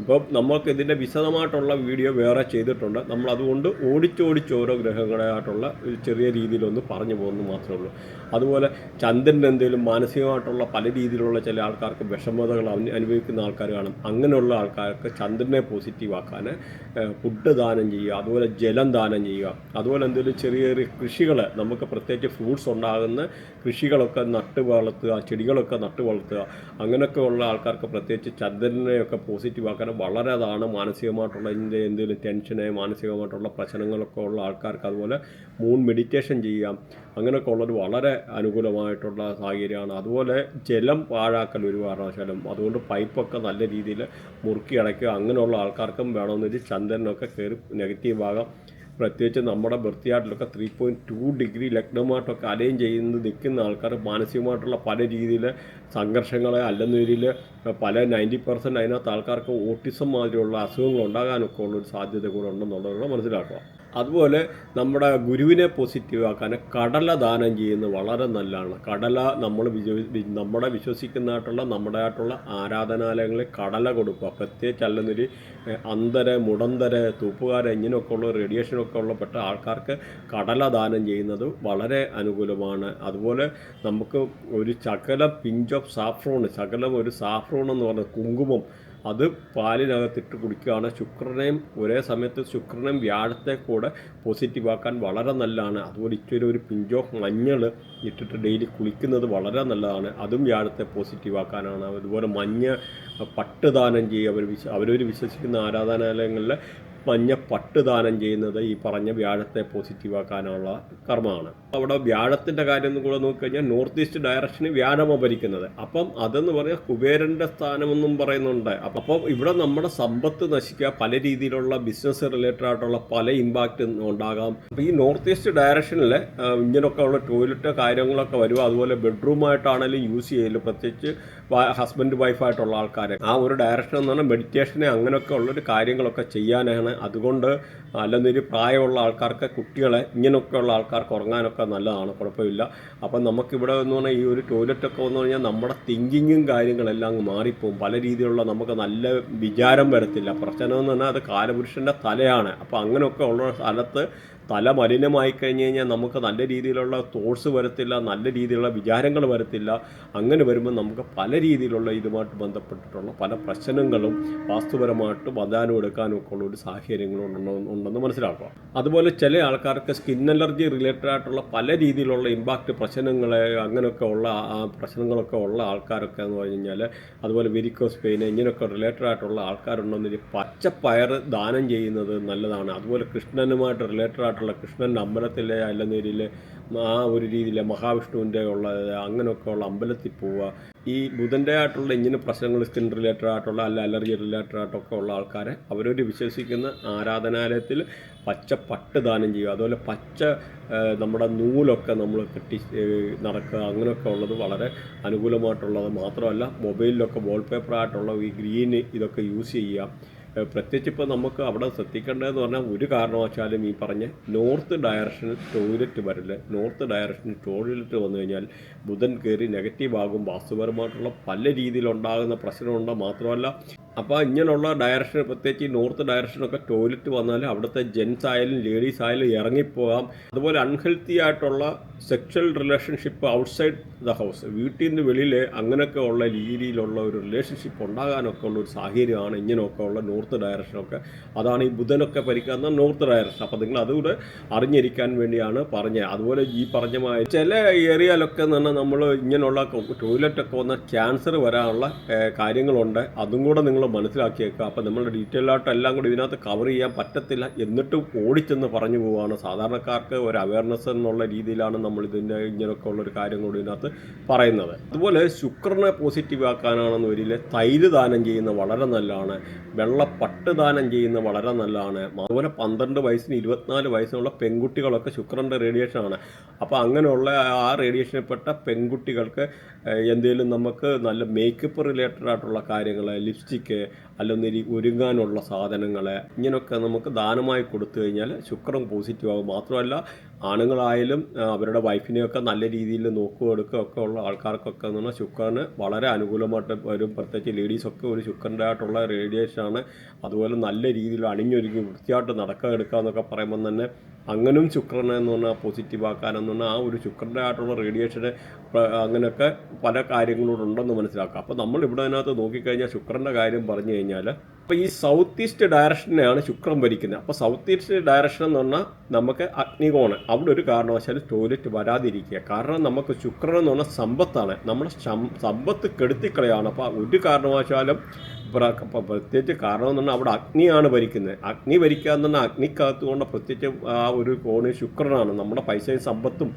ഇപ്പം നമുക്ക് ഇതിൻ്റെ വിശദമായിട്ടുള്ള വീഡിയോ വേറെ ചെയ്തിട്ടുണ്ട്. നമ്മൾ അതുകൊണ്ട് ഓടിച്ചോടിച്ച് ഓരോ ഗ്രഹങ്ങളായിട്ടുള്ള ഒരു ചെറിയ രീതിയിലൊന്ന് പറഞ്ഞു പോകുന്നു മാത്രമേ ഉള്ളൂ. അതുപോലെ ചന്ദ്രൻ്റെ എന്തെങ്കിലും മാനസികമായിട്ടുള്ള പല രീതിയിലുള്ള ചില ആൾക്കാർക്ക് വിഷമതകൾ അനുഭവിക്കുന്ന ആൾക്കാർ കാണും. അങ്ങനെയുള്ള ആൾക്കാർക്ക് ചന്ദ്രനെ പോസിറ്റീവ് ആക്കാൻ ഫുഡ് ദാനം ചെയ്യുക, അതുപോലെ ജലം ദാനം ചെയ്യുക. അതുപോലെ എന്തെങ്കിലും ചെറിയ ചെറിയ കൃഷികൾ, നമുക്ക് പ്രത്യേകിച്ച് ഫ്രൂട്ട്സ് ഉണ്ടാകുന്ന കൃഷികളൊക്കെ നട്ട് വളർത്തുക, ചെടികളൊക്കെ നട്ട് വളർത്തുക. അങ്ങനെയൊക്കെ ഉള്ള ആൾക്കാർക്ക് പ്രത്യേകിച്ച് ചന്ദ്രനെയൊക്കെ പോസിറ്റീവ് ആക്കാൻ വളരെ അതാണ്. മാനസികമായിട്ടുള്ള എന്തെങ്കിലും ടെൻഷന്, മാനസികമായിട്ടുള്ള പ്രശ്നങ്ങളൊക്കെ ഉള്ള ആൾക്കാർക്ക് അതുപോലെ മൂൺ മെഡിറ്റേഷൻ ചെയ്യാം. അങ്ങനെയൊക്കെ ഉള്ളൊരു വളരെ അനുകൂലമായിട്ടുള്ള സാഹചര്യമാണ്. അതുപോലെ ജലം പാഴാക്കൽ ഒരു കാരണവശാലും, അതുകൊണ്ട് പൈപ്പൊക്കെ നല്ല രീതിയിൽ മുറുക്കി അടയ്ക്കുക. അങ്ങനെയുള്ള ആൾക്കാർക്കും വേണമെന്നൊരു ചന്ദ്രനൊക്കെ കയറി നെഗറ്റീവാകാം. പ്രത്യേകിച്ച് നമ്മുടെ ബർത്തിയാട്ടിലൊക്കെ 3.2 ഡിഗ്രി ലഗ്നമായിട്ടൊക്കെ അലൈൻ ചെയ്യുന്നത് നിൽക്കുന്ന ആൾക്കാർ മാനസികമായിട്ടുള്ള പല രീതിയിൽ സംഘർഷങ്ങൾ അല്ലെന്നൊരിൽ പല 90% അതിനകത്ത് ആൾക്കാർക്ക് ഓട്ടിസം മാതിരിയുള്ള അസുഖങ്ങൾ ഉണ്ടാകാനൊക്കെ ഉള്ളൊരു സാധ്യത കൂടെ ഉണ്ടെന്നുള്ളത് മനസ്സിലാക്കുക. അതുപോലെ നമ്മുടെ ഗുരുവിനെ പോസിറ്റീവ് ആക്കാൻ കടല ദാനം ചെയ്യുന്നത് വളരെ നല്ലതാണ്. കടല നമ്മുടെ വിശ്വസിക്കുന്നതായിട്ടുള്ള നമ്മുടെയായിട്ടുള്ള ആരാധനാലയങ്ങളിൽ കടല കൊടുക്കുക. പ്രത്യേകിച്ച് അല്ലെന്നൊരു മുടന്തര തൂപ്പുകാര ഇങ്ങനെയൊക്കെ ഉള്ള റേഡിയേഷനൊക്കെ ഉള്ളപ്പെട്ട ആൾക്കാർക്ക് കടല ദാനം ചെയ്യുന്നത് വളരെ അനുകൂലമാണ്. അതുപോലെ നമുക്ക് ഒരു ശകലം പിഞ്ച് ഓഫ് സാഫ്രോൺ, ഒരു സാഫ്രോൺ എന്ന് പറഞ്ഞ കുങ്കുമം, അത് പാലിനകത്തിട്ട് കുടിക്കുകയാണ്. ശുക്രനെയും ഒരേ സമയത്ത് ശുക്രനെയും വ്യാഴത്തെ കൂടെ പോസിറ്റീവാക്കാൻ വളരെ നല്ലതാണ്. അതുപോലെ ഇച്ചിരി ഒരു പിഞ്ച് ഓഫ് മഞ്ഞൾ ഇട്ടിട്ട് ഡെയിലി കുളിക്കുന്നത് വളരെ നല്ലതാണ്. അതും വ്യാഴത്തെ പോസിറ്റീവാക്കാനാണ്. അതുപോലെ മഞ്ഞ പട്ട് ദാനം ചെയ്യുക. അവരൊരു വിശ്വസിക്കുന്ന ആരാധനാലയങ്ങളിൽ മഞ്ഞ പട്ട് ദാനം ചെയ്യുന്നത് ഈ പറഞ്ഞ വ്യാഴത്തെ പോസിറ്റീവാക്കാനുള്ള കർമ്മമാണ്. അവിടെ വ്യാഴത്തിൻ്റെ കാര്യം കൂടെ നോക്കിക്കഴിഞ്ഞാൽ നോർത്ത് ഈസ്റ്റ് ഡയറക്ഷന് വ്യാഴമ ഭരിക്കുന്നത്. അപ്പം അതെന്ന് പറഞ്ഞാൽ കുബേരൻ്റെ സ്ഥാനമെന്നും പറയുന്നുണ്ട്. അപ്പം ഇവിടെ നമ്മുടെ സമ്പത്ത് നശിക്കുക, പല രീതിയിലുള്ള ബിസിനസ് റിലേറ്റഡ് ആയിട്ടുള്ള പല ഇമ്പാക്റ്റ് ഉണ്ടാകാം. അപ്പോൾ ഈ നോർത്ത് ഈസ്റ്റ് ഡയറക്ഷനിൽ ഇങ്ങനെയൊക്കെ ഉള്ള ടോയ്ലറ്റ് കാര്യങ്ങളൊക്കെ വരും. അതുപോലെ ബെഡ്റൂമായിട്ടാണെങ്കിലും യൂസ് ചെയ്യല്, പ്രത്യേകിച്ച് ഹസ്ബൻഡ് വൈഫായിട്ടുള്ള ആൾക്കാരെ ആ ഒരു ഡയറക്ഷൻ എന്ന് പറഞ്ഞാൽ മെഡിറ്റേഷനെ അങ്ങനെയൊക്കെ ഉള്ളൊരു കാര്യങ്ങളൊക്കെ ചെയ്യാനാണ്. അതുകൊണ്ട് അല്ലെന്നൊരു പ്രായമുള്ള ആൾക്കാർക്ക്, കുട്ടികളെ, ഇങ്ങനെയൊക്കെയുള്ള ആൾക്കാർക്ക് ഉറങ്ങാനൊക്കെ നല്ലതാണ്, കുഴപ്പമില്ല. അപ്പം നമുക്കിവിടെ എന്ന് പറഞ്ഞാൽ ഈ ഒരു ടോയ്ലറ്റൊക്കെ വന്നു കഴിഞ്ഞാൽ നമ്മുടെ തിങ്കിങ്ങും കാര്യങ്ങളെല്ലാം അങ്ങ് മാറിപ്പോവും. പല രീതിയിലുള്ള നമുക്ക് നല്ല വിചാരം വരത്തില്ല. പ്രശ്നമെന്ന് പറഞ്ഞാൽ അത് കാലപുരുഷൻ്റെ തലയാണ്. അപ്പോൾ അങ്ങനെയൊക്കെ ഉള്ള സ്ഥലത്ത് തല മലിനമായി കഴിഞ്ഞ് കഴിഞ്ഞാൽ നമുക്ക് നല്ല രീതിയിലുള്ള തോട്ട്സ് വരത്തില്ല, നല്ല രീതിയിലുള്ള വിചാരങ്ങൾ വരത്തില്ല. അങ്ങനെ വരുമ്പോൾ നമുക്ക് പല രീതിയിലുള്ള ഇതുമായിട്ട് ബന്ധപ്പെട്ടിട്ടുള്ള പല പ്രശ്നങ്ങളും വാസ്തുപരമായിട്ട് വധാനം എടുക്കാനും ഒക്കെ ഉള്ള ഒരു സാഹചര്യങ്ങളും ഉണ്ടെന്ന് മനസ്സിലാക്കുക. അതുപോലെ ചില ആൾക്കാർക്ക് സ്കിൻ അലർജി റിലേറ്റഡ് ആയിട്ടുള്ള പല രീതിയിലുള്ള ഇമ്പാക്റ്റ് പ്രശ്നങ്ങൾ, അങ്ങനെയൊക്കെ ഉള്ള പ്രശ്നങ്ങളൊക്കെ ഉള്ള ആൾക്കാരൊക്കെ എന്ന് പറഞ്ഞു കഴിഞ്ഞാൽ, അതുപോലെ വെരിക്കോസ് പെയിൻ ഇങ്ങനെയൊക്കെ റിലേറ്റഡ് ആയിട്ടുള്ള ആൾക്കാരുണ്ടെന്നൊരു പച്ചപ്പയർ ദാനം ചെയ്യുന്നത് നല്ലതാണ്. അതുപോലെ കൃഷ്ണനുമായിട്ട് റിലേറ്റഡ് ആയിട്ടുള്ള കൃഷ്ണൻ്റെ അമ്പലത്തിലെ അല്ലെന്നേരിൽ ആ ഒരു രീതിയിൽ മഹാവിഷ്ണുവിൻ്റെ ഉള്ള അങ്ങനെയൊക്കെ ഉള്ള അമ്പലത്തിൽ പോവുക. ഈ ബുധൻ്റെ ആയിട്ടുള്ള ഇങ്ങനെ പ്രശ്നങ്ങൾ സ്കിൻ റിലേറ്റഡ് ആയിട്ടുള്ള അലർജി റിലേറ്റഡ് ആയിട്ടൊക്കെ ഉള്ള ആൾക്കാരെ അവരൊരു വിശ്വസിക്കുന്ന ആരാധനാലയത്തിൽ പച്ച പട്ട് ദാനം ചെയ്യുക. അതുപോലെ പച്ച നമ്മുടെ നൂലൊക്കെ നമ്മൾ കെട്ടി നടക്കുക. അങ്ങനെയൊക്കെ ഉള്ളത് വളരെ അനുകൂലമായിട്ടുള്ളത്. മാത്രമല്ല മൊബൈലിലൊക്കെ വാൾപേപ്പറായിട്ടുള്ള ഈ ഗ്രീൻ ഇതൊക്കെ യൂസ് ചെയ്യുക. പ്രത്യേകിച്ച് ഇപ്പോൾ നമുക്ക് അവിടെ ശ്രദ്ധിക്കേണ്ടതെന്ന് പറഞ്ഞാൽ ഒരു കാരണവശാലും ഈ പറഞ്ഞ നോർത്ത് ഡയറക്ഷനിൽ ടോയ്ലറ്റ് വരില്ല. നോർത്ത് ഡയറക്ഷനിൽ ടോയ്ലറ്റ് വന്നു കഴിഞ്ഞാൽ ബുധൻ കയറി നെഗറ്റീവ് ആകും. വാസ്തുപരമായിട്ടുള്ള പല രീതിയിലുണ്ടാകുന്ന പ്രശ്നമുണ്ട്. മാത്രമല്ല അപ്പോൾ ഇങ്ങനെയുള്ള ഡയറക്ഷൻ, പ്രത്യേകിച്ച് ഈ നോർത്ത് ഡയറക്ഷനൊക്കെ ടോയ്ലറ്റ് വന്നാൽ അവിടുത്തെ ജെൻസ് ആയാലും ലേഡീസ് ആയാലും ഇറങ്ങിപ്പോകാം. അതുപോലെ അൺഹെൽത്തി ആയിട്ടുള്ള sexual relationship outside the house, വീട്ടിൽ നിന്ന് വെളിയിൽ അങ്ങനെയൊക്കെ ഉള്ള രീതിയിലുള്ള ഒരു റിലേഷൻഷിപ്പ് ഉണ്ടാകാനൊക്കെ ഉള്ള ഒരു സാഹചര്യമാണ് ഇങ്ങനെയൊക്കെ ഉള്ള നോർത്ത് ഡയറക്ഷനൊക്കെ. അതാണ് ഈ ബുധനൊക്കെ ഭരിക്കുന്ന നോർത്ത് ഡയറക്ഷൻ. അപ്പോൾ നിങ്ങൾ അതുകൂടെ അറിഞ്ഞിരിക്കാൻ വേണ്ടിയാണ് പറഞ്ഞത്. അതുപോലെ ഈ പറഞ്ഞ ചില ഏരിയയിലൊക്കെ എന്ന് പറഞ്ഞാൽ നമ്മൾ ഇങ്ങനെയുള്ള ടോയ്ലറ്റൊക്കെ വന്ന ക്യാൻസർ വരാനുള്ള കാര്യങ്ങളുണ്ട്. അതും കൂടെ നിങ്ങൾ മനസ്സിലാക്കിയേക്കുക. അപ്പോൾ നമ്മൾ ഡീറ്റെയിൽ ആയിട്ട് എല്ലാം കൂടി ഇതിനകത്ത് കവർ ചെയ്യാൻ പറ്റത്തില്ല, എന്നിട്ടും ഓടിച്ചെന്ന് പറഞ്ഞു പോവുകയാണ്. സാധാരണക്കാർക്ക് ഒരു അവയർനെസ് എന്നുള്ള രീതിയിലാണ് നമ്മൾ ഇതിൻ്റെ ഇങ്ങനെയൊക്കെ ഉള്ളൊരു കാര്യം കൂടി ഇതിനകത്ത് പറയുന്നത്. അതുപോലെ ശുക്രനെ പോസിറ്റീവ് ആക്കാനാണെന്ന് വരില്ല, തൈര് ദാനം ചെയ്യുന്ന വളരെ നല്ലതാണ്, വെള്ളപ്പട്ട് ദാനം ചെയ്യുന്ന വളരെ നല്ലതാണ്. അതുപോലെ 12 വയസ്സിന് 24 വയസ്സിനുള്ള പെൺകുട്ടികളൊക്കെ ശുക്രൻ്റെ റേഡിയേഷനാണ്. അപ്പോൾ അങ്ങനെയുള്ള ആ റേഡിയേഷനിൽപ്പെട്ട പെൺകുട്ടികൾക്ക് എന്തെങ്കിലും നമുക്ക് നല്ല മേക്കപ്പ് റിലേറ്റഡ് ആയിട്ടുള്ള കാര്യങ്ങൾ, ലിപ്സ്റ്റിക്ക്, അല്ലെങ്കിൽ ഒരുങ്ങാനുള്ള സാധനങ്ങൾ, ഇങ്ങനെയൊക്കെ നമുക്ക് ദാനമായി കൊടുത്തു കഴിഞ്ഞാൽ ശുക്രൻ പോസിറ്റീവ് ആകും. മാത്രമല്ല ആണുങ്ങളായാലും അവരുടെ വൈഫിനെയൊക്കെ നല്ല രീതിയിൽ നോക്കുകയൊക്കെ ഉള്ള ആൾക്കാർക്കൊക്കെ എന്ന് പറഞ്ഞാൽ ശുക്രന് വളരെ അനുകൂലമായിട്ട് വരും. പ്രത്യേകിച്ച് ലേഡീസൊക്കെ ഒരു ശുക്രൻ്റെ ആയിട്ടുള്ള റേഡിയേഷനാണ്. അതുപോലെ നല്ല രീതിയിൽ അണിഞ്ഞൊരുങ്ങി വൃത്തിയായിട്ട് എടുക്കുക എന്നൊക്കെ പറയുമ്പോൾ തന്നെ അങ്ങനും ശുക്രനെ എന്ന് പറഞ്ഞാൽ പോസിറ്റീവ് ആക്കാനെന്ന് പറഞ്ഞാൽ ആ ഒരു ശുക്രൻ്റെ ആയിട്ടുള്ള റേഡിയേഷന് അങ്ങനെയൊക്കെ പല കാര്യങ്ങളോടുണ്ടെന്ന് മനസ്സിലാക്കുക. അപ്പോൾ നമ്മൾ ഇവിടെ അതിനകത്ത് നോക്കിക്കഴിഞ്ഞാൽ ശുക്രൻ്റെ കാര്യം പറഞ്ഞു കഴിഞ്ഞാൽ അപ്പോൾ ഈ സൗത്ത് ഈസ്റ്റ് ഡയറക്ഷനെയാണ് ശുക്രൻ ഭരിക്കുന്നത്. അപ്പോൾ സൗത്ത് ഈസ്റ്റ് ഡയറക്ഷൻ എന്ന് പറഞ്ഞാൽ നമുക്ക് അഗ്നികോണ്, അവിടെ ഒരു കാരണവശാലും ടോയ്ലറ്റ് വരാതിരിക്കുക. കാരണം നമുക്ക് ശുക്രൻ എന്ന് പറഞ്ഞാൽ സമ്പത്താണ്, നമ്മുടെ സമ്പത്ത് കെടുത്തിക്കളയാണ്. അപ്പോൾ ഒരു കാരണവശാലും പ്രത്യേകിച്ച് കാരണം എന്ന് പറഞ്ഞാൽ അവിടെ അഗ്നിയാണ് ഭരിക്കുന്നത്. അഗ്നി ഭരിക്കുക എന്ന് പറഞ്ഞാൽ അഗ്നിക്കകത്ത് കൊണ്ട് പ്രത്യേകിച്ച് ആ ഒരു കോണ് ശുക്രനാണ്. നമ്മുടെ പൈസയും സമ്പത്തും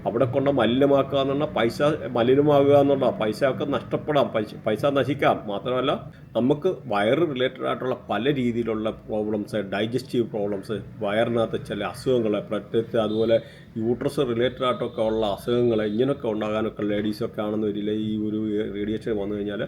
അവിടെ കൊണ്ട് മലിനമാക്കുക എന്ന് പറഞ്ഞാൽ പൈസ മലിനമാകുക എന്നുള്ള പൈസയൊക്കെ നഷ്ടപ്പെടാം, പൈസ നശിക്കാം. മാത്രമല്ല നമുക്ക് വയറ് റിലേറ്റഡ് ആയിട്ടുള്ള പല രീതിയിലുള്ള പ്രോബ്ലംസ്, ഡൈജസ്റ്റീവ് പ്രോബ്ലംസ്, വയറിനകത്ത് ചില അസുഖങ്ങൾ, പ്രത്യേകിച്ച് അതുപോലെ യൂട്രസ് റിലേറ്റഡ് ആയിട്ടൊക്കെ ഉള്ള അസുഖങ്ങൾ ഇങ്ങനെയൊക്കെ ഉണ്ടാകാനൊക്കെ ലേഡീസൊക്കെ ആണെന്ന് വരില്ല ഈ ഒരു റേഡിയേഷൻ വന്നു കഴിഞ്ഞാൽ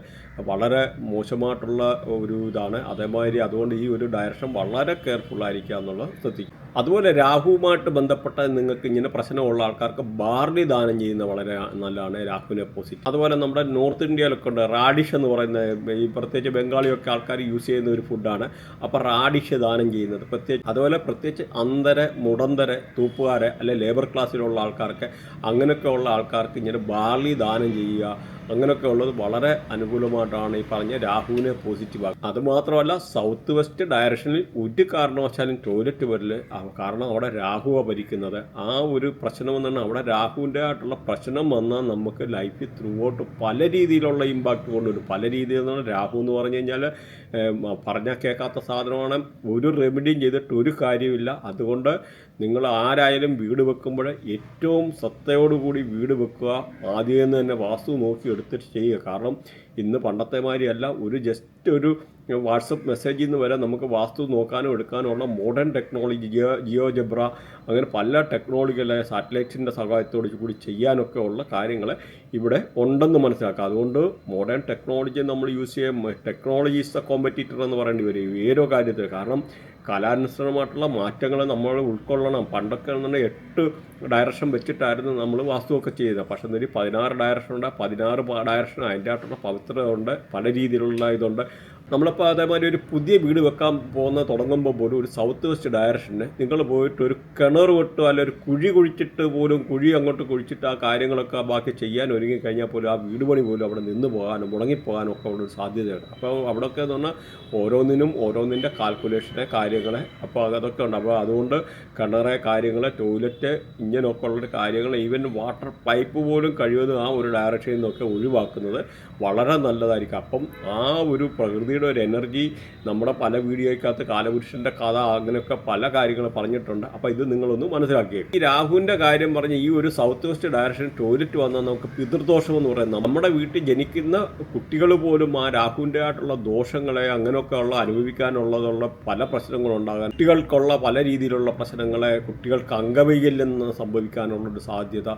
വളരെ മോശമായിട്ടുള്ള ഒരു ഇതാണ്. അതേമാതിരി അതുകൊണ്ട് ഈ ഒരു ഡയറക്ഷൻ വളരെ കെയർഫുള്ളായിരിക്കുക എന്നുള്ളത് ശ്രദ്ധിക്കും. അതുപോലെ രാഹുവുമായിട്ട് ബന്ധപ്പെട്ട നിങ്ങൾക്ക് ഇങ്ങനെ പ്രശ്നമുള്ള ആൾക്കാർക്ക് ബാർലി ദാനം ചെയ്യുന്നത് വളരെ നല്ലതാണ്, രാഹുവിനെ പോസിറ്റീവ്. അതുപോലെ നമ്മുടെ നോർത്ത് ഇന്ത്യയിലൊക്കെ ഉണ്ട് റാഡിഷ് എന്ന് പറയുന്ന, ഈ പ്രത്യേകിച്ച് ബംഗാളിയൊക്കെ ആൾക്കാർ യൂസ് ചെയ്യുന്ന ഒരു ഫുഡാണ്. അപ്പോൾ റാഡിഷ് ദാനം ചെയ്യുന്നത് അതുപോലെ പ്രത്യേകിച്ച് അന്തര, മുടന്തര, തൂപ്പുകാരെ അല്ലെ ലേബർ ക്ലാസ്സിലുള്ള ആൾക്കാർക്ക്, അങ്ങനെയൊക്കെ ഉള്ള ആൾക്കാർക്ക് ഇങ്ങനെ ബാർലി ദാനം ചെയ്യുക, അങ്ങനെയൊക്കെ ഉള്ളത് വളരെ അനുകൂലമായിട്ടാണ് ഈ പറഞ്ഞ രാഹുവിനെ പോസിറ്റീവ് ആക്കുക. അതുമാത്രമല്ല സൗത്ത് വെസ്റ്റ് ഡയറക്ഷനിൽ ഒരു കാരണവശാലും ടോയ്ലറ്റ് വരില്ല. കാരണം അവിടെ രാഹുവ ഭരിക്കുന്നത്. ആ ഒരു പ്രശ്നം എന്ന് പറഞ്ഞാൽ അവിടെ രാഹുവിൻ്റെ ആയിട്ടുള്ള പ്രശ്നം വന്നാൽ നമുക്ക് ലൈഫിൽ ത്രൂ ഔട്ട് പല രീതിയിലുള്ള ഇമ്പാക്റ്റ് കൊണ്ടുവരും. പല രീതിയിൽ നിന്ന് രാഹു എന്ന് പറഞ്ഞു കഴിഞ്ഞാൽ പറഞ്ഞാൽ കേൾക്കാത്ത സാധനമാണ്. ഒരു റെമഡിയും ചെയ്തിട്ട് ഒരു കാര്യമില്ല. അതുകൊണ്ട് നിങ്ങൾ ആരായാലും വീട് വെക്കുമ്പോൾ ഏറ്റവും ശ്രദ്ധയോടുകൂടി വീട് വെക്കുക. ആദ്യം തന്നെ വാസ്തു നോക്കി എടുത്തിട്ട് ചെയ്യുക. കാരണം ഇന്ന് പണ്ടത്തെ മാതിരിയല്ല, ഒരു ജസ്റ്റ് ഒരു വാട്സപ്പ് മെസ്സേജിൽ നിന്ന് വരെ നമുക്ക് വാസ്തു നോക്കാനും എടുക്കാനുമുള്ള മോഡേൺ ടെക്നോളജി, ജിയോ ജബ്ര, അങ്ങനെ പല ടെക്നോളജികളെ സാറ്റലൈറ്റ്സിൻ്റെ സഹായത്തോടു കൂടി ചെയ്യാനൊക്കെ ഉള്ള കാര്യങ്ങൾ ഇവിടെ ഉണ്ടെന്ന് മനസ്സിലാക്കുക. അതുകൊണ്ട് മോഡേൺ ടെക്നോളജി നമ്മൾ യൂസ് ചെയ്യാൻ, ടെക്നോളജി ഈസ് ദ കോമ്പറ്റീറ്റർ എന്ന് പറയേണ്ടി വരും ഏതോ കാര്യത്തിൽ. കാരണം കാലാനുസൃതമായിട്ടുള്ള മാറ്റങ്ങൾ നമ്മൾ ഉൾക്കൊള്ളണം. പണ്ടൊക്കെ തന്നെ 8 ഡയറക്ഷൻ വെച്ചിട്ടായിരുന്നു നമ്മൾ വാസ്തുവൊക്കെ ചെയ്യുന്നത്. പക്ഷേ എന്നൊരു 16 ഡയറക്ഷൻ ഉണ്ട്, 16 ഡയറക്ഷൻ അതിൻ്റെ ആയിട്ടുള്ള പവിത്രത ഉണ്ട്, പല രീതിയിലുള്ള ഇതുണ്ട്. നമ്മളിപ്പോൾ അതേമാതിരി ഒരു പുതിയ വീട് വെക്കാൻ തുടങ്ങുമ്പോൾ പോലും ഒരു സൗത്ത് വെസ്റ്റ് ഡയറക്ഷന് നിങ്ങൾ പോയിട്ട് ഒരു കിണർ വെട്ടോ അല്ല ഒരു കുഴി കുഴിച്ചിട്ട് പോലും, കുഴി അങ്ങോട്ട് കുഴിച്ചിട്ട് ആ കാര്യങ്ങളൊക്കെ ബാക്കി ചെയ്യാൻ ഒരുങ്ങി കഴിഞ്ഞാൽ പോലും ആ വീട് പണി പോലും അവിടെ നിന്ന് പോകാനും മുടങ്ങിപ്പോകാനും ഒക്കെ അവിടെ ഒരു സാധ്യതയുണ്ട്. അപ്പോൾ അവിടെയൊക്കെ എന്ന് പറഞ്ഞാൽ ഓരോന്നിൻ്റെ കാൽക്കുലേഷനെ കാര്യങ്ങളെ അപ്പോൾ അതൊക്കെ ഉണ്ട്. അപ്പോൾ അതുകൊണ്ട് കിണറെ കാര്യങ്ങൾ, ടോയ്ലറ്റ്, ഇങ്ങനെയൊക്കെ ഉള്ള കാര്യങ്ങൾ, ഈവൻ വാട്ടർ പൈപ്പ് പോലും കഴിവതും ആ ഒരു ഡയറക്ഷനിൽ നിന്നൊക്കെ ഒഴിവാക്കുന്നത് വളരെ നല്ലതായിരിക്കും. അപ്പം ആ ഒരു പ്രകൃതിയുടെ ഒരു എനർജി നമ്മുടെ പല വീഡിയോയ്ക്കകത്ത് കാലപുരുഷൻ്റെ കഥ അങ്ങനെയൊക്കെ പല കാര്യങ്ങൾ പറഞ്ഞിട്ടുണ്ട്. അപ്പോൾ ഇത് നിങ്ങളൊന്ന് മനസ്സിലാക്കിയേ. ഈ രാഹുവിൻ്റെ കാര്യം പറഞ്ഞ് ഈ ഒരു സൗത്ത് വെസ്റ്റ് ഡയറക്ഷൻ ടോയ്ലറ്റ് വന്നാൽ നമുക്ക് പിതൃദോഷം എന്ന് പറയുന്നത്, നമ്മുടെ വീട്ടിൽ ജനിക്കുന്ന കുട്ടികൾ പോലും ആ രാഹുവിൻ്റെ ആയിട്ടുള്ള ദോഷങ്ങളെ അങ്ങനെയൊക്കെ ഉള്ള അനുഭവിക്കാനുള്ളതുള്ള പല പ്രശ്നങ്ങളുണ്ടാകാൻ, കുട്ടികൾക്കുള്ള പല രീതിയിലുള്ള പ്രശ്നങ്ങളെ, കുട്ടികൾക്ക് അംഗവൈകല്യം സംഭവിക്കാനുള്ളൊരു സാധ്യത,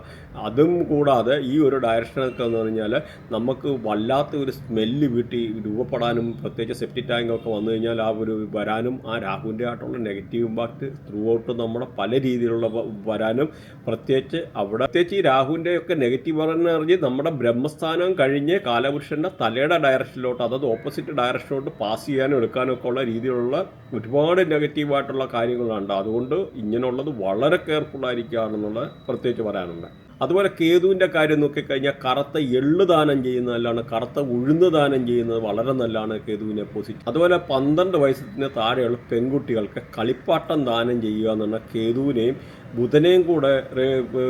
അതും കൂടാതെ ഈ ഒരു ഡയറക്ഷനൊക്കെ എന്ന് പറഞ്ഞാൽ നമുക്ക് വല്ലാത്ത ഒരു സ്മെല്ല് വീട്ടിൽ രൂപപ്പെടാനും പ്രത്യേകിച്ച് സെപ്റ്റിക് ടാങ്കൊക്കെ വന്നു കഴിഞ്ഞാൽ ആ ഒരു വരാനും ആ രാഹുവിൻ്റെ ആയിട്ടുള്ള നെഗറ്റീവ് ഇമ്പാക്റ്റ് ത്രൂ ഔട്ട് നമ്മുടെ പല രീതിയിലുള്ള വരാനും പ്രത്യേകിച്ച് ഈ രാഹുവിൻ്റെ ഒക്കെ നെഗറ്റീവ് എനർജി നമ്മുടെ ബ്രഹ്മസ്ഥാനം കഴിഞ്ഞ് കാലപുരുഷൻ്റെ തലയുടെ ഡയറക്ഷനിലോട്ട്, അതായത് ഓപ്പോസിറ്റ് ഡയറക്ഷനിലോട്ട് പാസ് ചെയ്യാനും എടുക്കാനും ഒക്കെ ഉള്ള രീതിയിലുള്ള ഒരുപാട് നെഗറ്റീവായിട്ടുള്ള കാര്യങ്ങളുണ്ട്. അതുകൊണ്ട് ഇങ്ങനെയുള്ളത് വളരെ കെയർഫുള്ളായിരിക്കുകയാണെന്നുള്ള പ്രത്യേകിച്ച് പറയാനുണ്ട്. അതുപോലെ കേതുവിൻ്റെ കാര്യം നോക്കിക്കഴിഞ്ഞാൽ കറുത്ത എള്ള് ദാനം ചെയ്യുന്നത് നല്ലതാണ്, കറുത്ത ഉഴുന്ന് ദാനം ചെയ്യുന്നത് വളരെ നല്ലതാണ് കേതുവിനെ പോസിറ്റീവ്. അതുപോലെ 12 വയസ്സിന് താഴെയുള്ള പെൺകുട്ടികൾക്ക് കളിപ്പാട്ടം ദാനം ചെയ്യുക എന്നുള്ള കേതുവിനെയും ബുധനെയും കൂടെ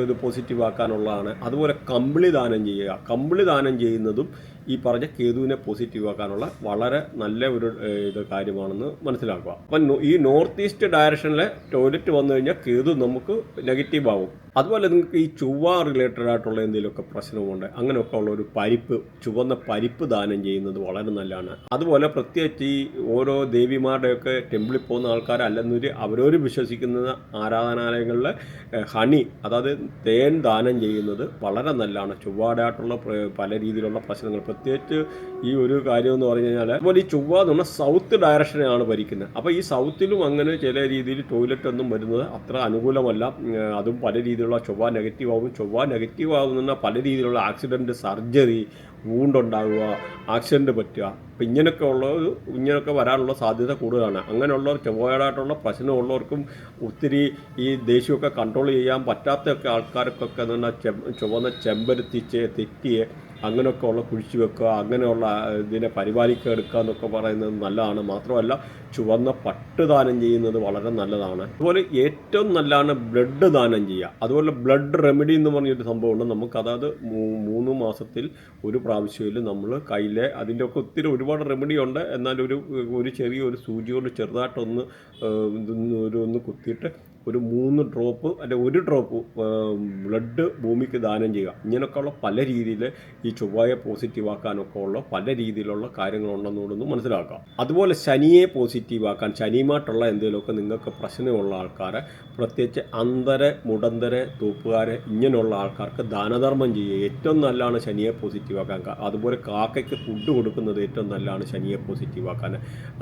ഇത് പോസിറ്റീവ് ആക്കാനുള്ളതാണ്. അതുപോലെ കമ്പിളി ദാനം ചെയ്യുക, കമ്പിളി ദാനം ചെയ്യുന്നതും ഈ പറഞ്ഞ കേതുവിനെ പോസിറ്റീവ് ആക്കാനുള്ള വളരെ നല്ല ഒരു കാര്യമാണെന്ന് മനസ്സിലാക്കുക. അപ്പം ഈ നോർത്ത് ഈസ്റ്റ് ഡയറക്ഷനിലെ ടോയ്ലറ്റ് വന്നു കഴിഞ്ഞാൽ കേതു നമുക്ക് നെഗറ്റീവ് ആവും. അതുപോലെ നിങ്ങൾക്ക് ഈ ചൊവ്വ റിലേറ്റഡ് ആയിട്ടുള്ള എന്തെങ്കിലുമൊക്കെ പ്രശ്നമുണ്ട്, അങ്ങനെയൊക്കെ ഉള്ള ഒരു പരിപ്പ്, ചുവന്ന പരിപ്പ് ദാനം ചെയ്യുന്നത് വളരെ നല്ലതാണ്. അതുപോലെ പ്രത്യേകിച്ച് ഈ ഓരോ ദേവിമാരുടെയൊക്കെ ടെമ്പിളിൽ പോകുന്ന ആൾക്കാർ അല്ലെന്നൊരു അവരവർ വിശ്വസിക്കുന്ന ആരാധനാലയങ്ങളിൽ ഹണി, അതായത് തേൻ ദാനം ചെയ്യുന്നത് വളരെ നല്ലതാണ്. ചൊവ്വയായിട്ടുള്ള പല രീതിയിലുള്ള പ്രശ്നങ്ങൾ, പ്രത്യേകിച്ച് ഈ ഒരു കാര്യം എന്ന് പറഞ്ഞു കഴിഞ്ഞാൽ അതുപോലെ ഈ ചൊവ്വ എന്ന് പറഞ്ഞാൽ സൗത്ത് ഡയറക്ഷനെയാണ് ഭരിക്കുന്നത്. അപ്പോൾ ഈ സൗത്തിലും അങ്ങനെ ചില രീതിയിൽ ടോയ്ലറ്റ് ഒന്നും വരുന്നത് അത്ര അനുകൂലമല്ല. അതും പല രീതിയിലുള്ള ചൊവ്വ നെഗറ്റീവ് ആകും. ചൊവ്വ നെഗറ്റീവ് ആകുന്ന പല രീതിയിലുള്ള ആക്സിഡൻറ്റ്, സർജറി, വൂണ്ടുണ്ടാകുക, ആക്സിഡൻറ്റ് പറ്റുക, അപ്പം ഇങ്ങനെയൊക്കെ വരാനുള്ള സാധ്യത കൂടുതലാണ്. അങ്ങനെയുള്ളവർ ചൊവ്വയായിട്ടുള്ള പ്രശ്നമുള്ളവർക്കും ഒത്തിരി ഈ ദേഷ്യമൊക്കെ കൺട്രോൾ ചെയ്യാൻ പറ്റാത്തൊക്കെ ആൾക്കാർക്കൊക്കെ എന്ന് പറഞ്ഞാൽ ചുവന്ന ചെമ്പരത്തി, തെറ്റിയെ അങ്ങനെയൊക്കെ ഉള്ള കുഴിച്ചു വെക്കുക, അങ്ങനെയുള്ള ഇതിനെ പരിപാലിക്കുക എടുക്കുക എന്നൊക്കെ പറയുന്നത് നല്ലതാണ്. മാത്രമല്ല ചുവന്ന പട്ട് ദാനം ചെയ്യുന്നത് വളരെ നല്ലതാണ്. അതുപോലെ ഏറ്റവും നല്ലതാണ് ബ്ലഡ് ദാനം ചെയ്യുക. അതുപോലെ ബ്ലഡ് റെമഡി എന്ന് പറഞ്ഞൊരു സംഭവമുണ്ട് നമുക്ക്. അതായത് 3 മാസത്തിൽ ഒരു പ്രാവശ്യത്തിൽ നമ്മൾ കയ്യിലെ അതിൻ്റെയൊക്കെ ഒത്തിരി ഒരുപാട് റെമഡി ഉണ്ട്. എന്നാൽ ഒരു ചെറിയൊരു സൂചി കൊണ്ട് ചെറുതായിട്ടൊന്ന് ഒന്ന് കുത്തിയിട്ട് ഒരു 3 ഡ്രോപ്പ് അല്ലെ 1 ഡ്രോപ്പ് ബ്ലഡ് ഭൂമിക്ക് ദാനം ചെയ്യുക. ഇങ്ങനെയൊക്കെയുള്ള പല രീതിയിൽ ഈ ചൊവ്വയെ പോസിറ്റീവ് ആക്കാനൊക്കെ ഉള്ള പല രീതിയിലുള്ള കാര്യങ്ങളുണ്ടെന്നുകൂടൊന്ന് മനസ്സിലാക്കാം. അതുപോലെ ശനിയെ പോസിറ്റീവ് ആക്കാൻ, ശനിയുമായിട്ടുള്ള എന്തെങ്കിലുമൊക്കെ നിങ്ങൾക്ക് പ്രശ്നമുള്ള ആൾക്കാരെ, പ്രത്യേകിച്ച് അന്തരെ, മുടന്തരെ, തൂപ്പുകാരെ, ഇങ്ങനെയുള്ള ആൾക്കാർക്ക് ദാനധർമ്മം ചെയ്യുക ഏറ്റവും നല്ലതാണ് ശനിയെ പോസിറ്റീവ് ആക്കാൻ. അതുപോലെ കാക്കയ്ക്ക് ഫുഡ് കൊടുക്കുന്നത് ഏറ്റവും നല്ലതാണ് ശനിയെ പോസിറ്റീവ് ആക്കാൻ.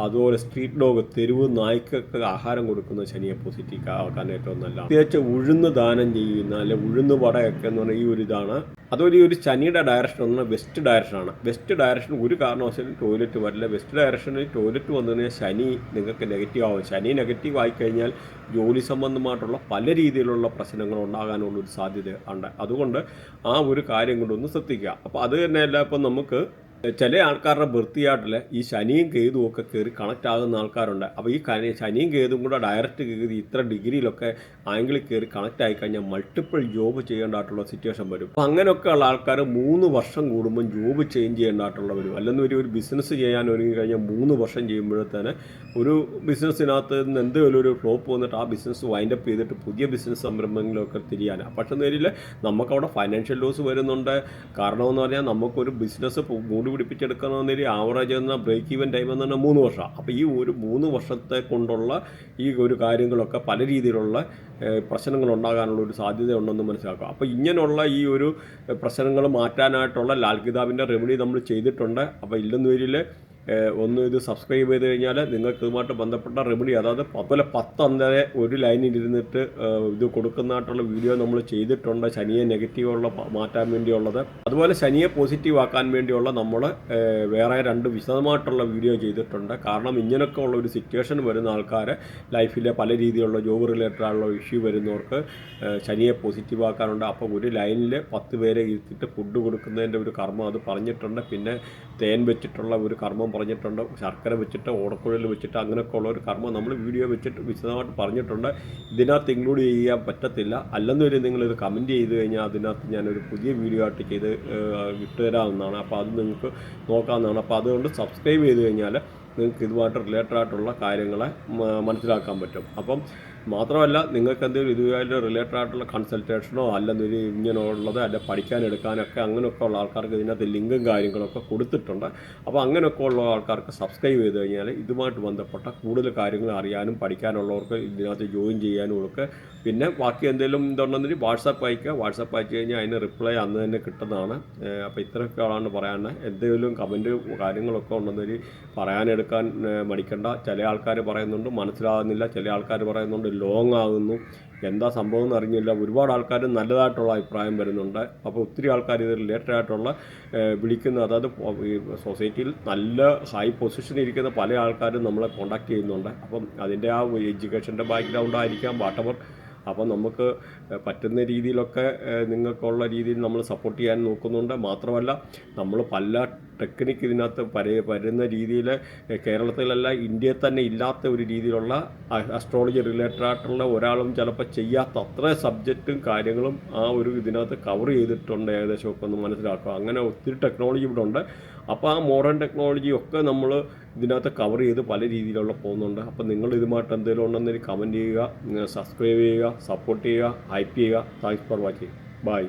അതുപോലെ സ്ട്രീറ്റ് ഡോഗ്, തെരുവ് നായ്ക്കൊക്കെ ആഹാരം കൊടുക്കുന്നത് ശനിയെ പോസിറ്റീവ് ആക്കാൻ ഏറ്റവും നല്ലതാണ്. പ്രത്യേകിച്ച് ഉഴുന്ന് ദാനം ചെയ്യുന്ന അല്ലെ ഉഴുന്ന് വടയൊക്കെ എന്ന് പറഞ്ഞാൽ ഈ ഒരു ഇതാണ്. അതുപോലെ ഈ ഒരു ശനിയുടെ ഡയറക്ഷൻ എന്ന് പറഞ്ഞാൽ വെസ്റ്റ് ഡയറക്ഷനാണ്. വെസ്റ്റ് ഡയറക്ഷൻ ഒരു കാരണവശാലും ടോയ്ലറ്റ് വരില്ല. വെസ്റ്റ് ഡയറക്ഷനിൽ ടോയ്ലറ്റ് വന്നു കഴിഞ്ഞാൽ ശനി നിങ്ങൾക്ക് നെഗറ്റീവ് ആവും. ശനി നെഗറ്റീവ് ആയിക്കഴിഞ്ഞാൽ ജോലി സംബന്ധമായിട്ടുള്ള പല രീതിയിലുള്ള പ്രശ്നങ്ങൾ ഉണ്ടാകാനുള്ളൊരു സാധ്യത ഉണ്ട്. അതുകൊണ്ട് ആ ഒരു കാര്യം കൊണ്ടൊന്ന് ശ്രദ്ധിക്കുക. അപ്പോൾ അത് തന്നെയല്ല, ഇപ്പം നമുക്ക് ചില ആൾക്കാരുടെ വൃത്തിയായിട്ടില്ല ഈ ശനിയും കേതുവും ഒക്കെ കയറി കണക്റ്റ് ആകുന്ന ആൾക്കാരുണ്ട്. അപ്പോൾ ഈ ശനിയും കേതും കൂടെ ഡയറക്റ്റ് കയറി ഇത്ര ഡിഗ്രിയിലൊക്കെ ആംഗിളിൽ കയറി കണക്റ്റ് ആയിക്കഴിഞ്ഞാൽ മൾട്ടിപ്പിൾ ജോബ് ചെയ്യേണ്ടതായിട്ടുള്ള സിറ്റുവേഷൻ വരും. അപ്പോൾ അങ്ങനെയൊക്കെയുള്ള ആൾക്കാർ 3 വർഷം കൂടുമ്പം ജോബ് ചേഞ്ച് ചെയ്യേണ്ടതായിട്ടുള്ള വരും. അല്ലെങ്കിൽ ഒരു ബിസിനസ് ചെയ്യാൻ ഒരുങ്ങി കഴിഞ്ഞാൽ 3 വർഷം ചെയ്യുമ്പോഴത്തേന് ഒരു ബിസിനസ്സിനകത്ത് നിന്ന് എന്തെങ്കിലും ഒരു ഫ്ലോപ്പ് വന്നിട്ട് ആ ബിസിനസ് വൈൻഡപ്പ് ചെയ്തിട്ട് പുതിയ ബിസിനസ് സംരംഭങ്ങളിലൊക്കെ തിരിയാനാണ്. പക്ഷേ നേരിൽ നമുക്കവിടെ ഫൈനാൻഷ്യൽ ലോസ് വരുന്നുണ്ട്. കാരണമെന്ന് പറഞ്ഞാൽ നമുക്കൊരു ബിസിനസ് മൂടി പിടിപ്പിച്ചെടുക്കണമെന്നൊരു ആവറേജ് എന്ന ബ്രേക്ക് ഈവൻ ടൈം എന്ന് പറഞ്ഞാൽ 3 വർഷം. അപ്പോൾ ഈ ഒരു 3 വർഷത്തെ കൊണ്ടുള്ള ഈ ഒരു കാര്യങ്ങളൊക്കെ പല രീതിയിലുള്ള പ്രശ്നങ്ങൾ ഉണ്ടാകാനുള്ള ഒരു സാധ്യതയുണ്ടെന്ന് മനസ്സിലാക്കുക. അപ്പോൾ ഇങ്ങനെയുള്ള ഈ ഒരു പ്രശ്നങ്ങൾ മാറ്റാനായിട്ടുള്ള ലാൽ കിതാബിൻ്റെ റെമഡി നമ്മൾ ചെയ്തിട്ടുണ്ട്. അപ്പോൾ ഇല്ലെന്ന് വരിൽ ഒന്ന് ഇത് സബ്സ്ക്രൈബ് ചെയ്ത് കഴിഞ്ഞാൽ നിങ്ങൾക്ക് ഇതുമായിട്ട് ബന്ധപ്പെട്ട റെമഡി, അതായത് അതുപോലെ 10 അന്തരെ ഒരു ലൈനിൽ ഇരുന്നിട്ട് ഇത് കൊടുക്കുന്നതായിട്ടുള്ള വീഡിയോ നമ്മൾ ചെയ്തിട്ടുണ്ട്. ശനിയെ നെഗറ്റീവുള്ള മാറ്റാൻ വേണ്ടിയുള്ളത്, അതുപോലെ ശനിയെ പോസിറ്റീവ് ആക്കാൻ വേണ്ടിയുള്ള നമ്മൾ വേറെ 2 വിശദമായിട്ടുള്ള വീഡിയോ ചെയ്തിട്ടുണ്ട്. കാരണം ഇങ്ങനെയൊക്കെ ഉള്ള ഒരു സിറ്റുവേഷൻ വരുന്ന ആൾക്കാർ ലൈഫിലെ പല രീതിയിലുള്ള ജോബ് റിലേറ്റഡ് ആയുള്ള ഇഷ്യൂ വരുന്നവർക്ക് ശനിയെ പോസിറ്റീവ് ആക്കാനുണ്ട്. അപ്പോൾ ഒരു ലൈനിൽ 10 പേരെ ഇരുത്തിയിട്ട് ഫുഡ് കൊടുക്കുന്നതിൻ്റെ ഒരു കർമ്മം അത് പറഞ്ഞിട്ടുണ്ട്. പിന്നെ തേൻ വെച്ചിട്ടുള്ള ഒരു കർമ്മം പറഞ്ഞിട്ടുണ്ട്. ശർക്കര വെച്ചിട്ട്, ഓടക്കുഴൽ വെച്ചിട്ട് അങ്ങനെയൊക്കെ ഉള്ള ഒരു കർമ്മം നമ്മൾ വീഡിയോ വെച്ചിട്ട് വിശദമായിട്ട് പറഞ്ഞിട്ടുണ്ട്. ഇതിനകത്ത് ഇൻക്ലൂഡ് ചെയ്യാൻ പറ്റത്തില്ല. അല്ലെന്നൊരു നിങ്ങളിത് കമൻറ്റ് ചെയ്ത് കഴിഞ്ഞാൽ അതിനകത്ത് ഞാനൊരു പുതിയ വീഡിയോ ആയിട്ട് ചെയ്ത് വിട്ടുതരാവുന്നതാണ്. അപ്പോൾ അത് നിങ്ങൾക്ക് നോക്കാവുന്നതാണ്. അപ്പോൾ അതുകൊണ്ട് സബ്സ്ക്രൈബ് ചെയ്ത് കഴിഞ്ഞാൽ നിങ്ങൾക്ക് ഇതുമായിട്ട് റിലേറ്റഡ് ആയിട്ടുള്ള കാര്യങ്ങളെ മനസ്സിലാക്കാൻ പറ്റും. അപ്പം മാത്രമല്ല നിങ്ങൾക്ക് എന്തെങ്കിലും ഇതുമായിട്ട് റിലേറ്റഡ് ആയിട്ടുള്ള കൺസൾട്ടേഷനോ അല്ലെന്നൊരു ഇങ്ങനെയുള്ളത് അല്ല പഠിക്കാനെടുക്കാനൊക്കെ അങ്ങനെയൊക്കെ ഉള്ള ആൾക്കാർക്ക് ഇതിനകത്ത് ലിങ്കും കാര്യങ്ങളൊക്കെ കൊടുത്തിട്ടുണ്ട്. അപ്പോൾ അങ്ങനെയൊക്കെ ഉള്ള ആൾക്കാർക്ക് സബ്സ്ക്രൈബ് ചെയ്ത് കഴിഞ്ഞാൽ ഇതുമായിട്ട് ബന്ധപ്പെട്ട കൂടുതൽ കാര്യങ്ങൾ അറിയാനും പഠിക്കാനുള്ളവർക്ക് ഇതിനകത്ത് ജോയിൻ ചെയ്യാനും ഒക്കെ. പിന്നെ ബാക്കി എന്തെങ്കിലും ഇതുണ്ടെങ്കിൽ വാട്സാപ്പ് അയക്കുക. വാട്സാപ്പ് അയച്ചു കഴിഞ്ഞാൽ അതിന് റിപ്ലൈ അന്ന് തന്നെ കിട്ടുന്നതാണ്. അപ്പോൾ ഇത്രയൊക്കെയാണ് പറയാനുള്ളത്. എന്തെങ്കിലും കമൻറ്റ് കാര്യങ്ങളൊക്കെ ഉണ്ടെന്നൊരു പറയാനെടുക്കാൻ മടിക്കണ്ട. ചില ആൾക്കാർ പറയുന്നുണ്ട് മനസ്സിലാകുന്നില്ല, ചില ആൾക്കാർ പറയുന്നുണ്ട് ലോങ് ആകുന്നു, എന്താ സംഭവം എന്ന് അറിഞ്ഞില്ല. ഒരുപാട് ആൾക്കാർ നല്ലതായിട്ടുള്ള അഭിപ്രായം വരുന്നുണ്ട്. അപ്പോൾ ഒത്തിരി ആൾക്കാർ ഇത് റിലേറ്റഡ് ആയിട്ടുള്ള വിളിക്കുന്ന, അതായത് ഈ സൊസൈറ്റിയിൽ നല്ല ഹൈ പൊസിഷനിൽ ഇരിക്കുന്ന പല ആൾക്കാരും നമ്മളെ കോൺടാക്ട് ചെയ്യുന്നുണ്ട്. അപ്പം അതിൻ്റെ ആ എഡ്യൂക്കേഷൻ്റെ ബാക്ക്ഗ്രൗണ്ട് ആയിരിക്കാം വാട്ടവർ. അപ്പോൾ നമുക്ക് പറ്റുന്ന രീതിയിലൊക്കെ നിങ്ങൾക്കുള്ള രീതിയിൽ നമ്മൾ സപ്പോർട്ട് ചെയ്യാൻ നോക്കുന്നുണ്ട്. മാത്രമല്ല നമ്മൾ പല ടെക്നിക്ക് ഇതിനകത്ത് വരുന്ന രീതിയിൽ കേരളത്തിലല്ല ഇന്ത്യയിൽ തന്നെ ഇല്ലാത്ത ഒരു രീതിയിലുള്ള അസ്ട്രോളജി റിലേറ്റഡ് ആയിട്ടുള്ള ഒരാളും ചിലപ്പോൾ ചെയ്യാത്ത അത്ര സബ്ജക്റ്റും കാര്യങ്ങളും ആ ഒരു ഇതിനകത്ത് കവർ ചെയ്തിട്ടുണ്ട്. ഏകദേശമൊക്കെ ഒന്ന് മനസ്സിലാക്കുക. അങ്ങനെ ഒത്തിരി ടെക്നോളജി ഇവിടെ ഉണ്ട്. അപ്പോൾ ആ മോഡേൺ ടെക്നോളജി ഒക്കെ നമ്മൾ ഇതിനകത്ത് കവർ ചെയ്ത് പല രീതിയിലുള്ള പോകുന്നുണ്ട്. അപ്പോൾ നിങ്ങൾ ഇതുമായിട്ട് എന്തെങ്കിലും ഉണ്ടെന്നൊരു കമൻറ്റ് ചെയ്യുക, സബ്സ്ക്രൈബ് ചെയ്യുക, സപ്പോർട്ട് ചെയ്യുക, ഹൈപ്പ് ചെയ്യുക. Thanks for watching. ബൈ.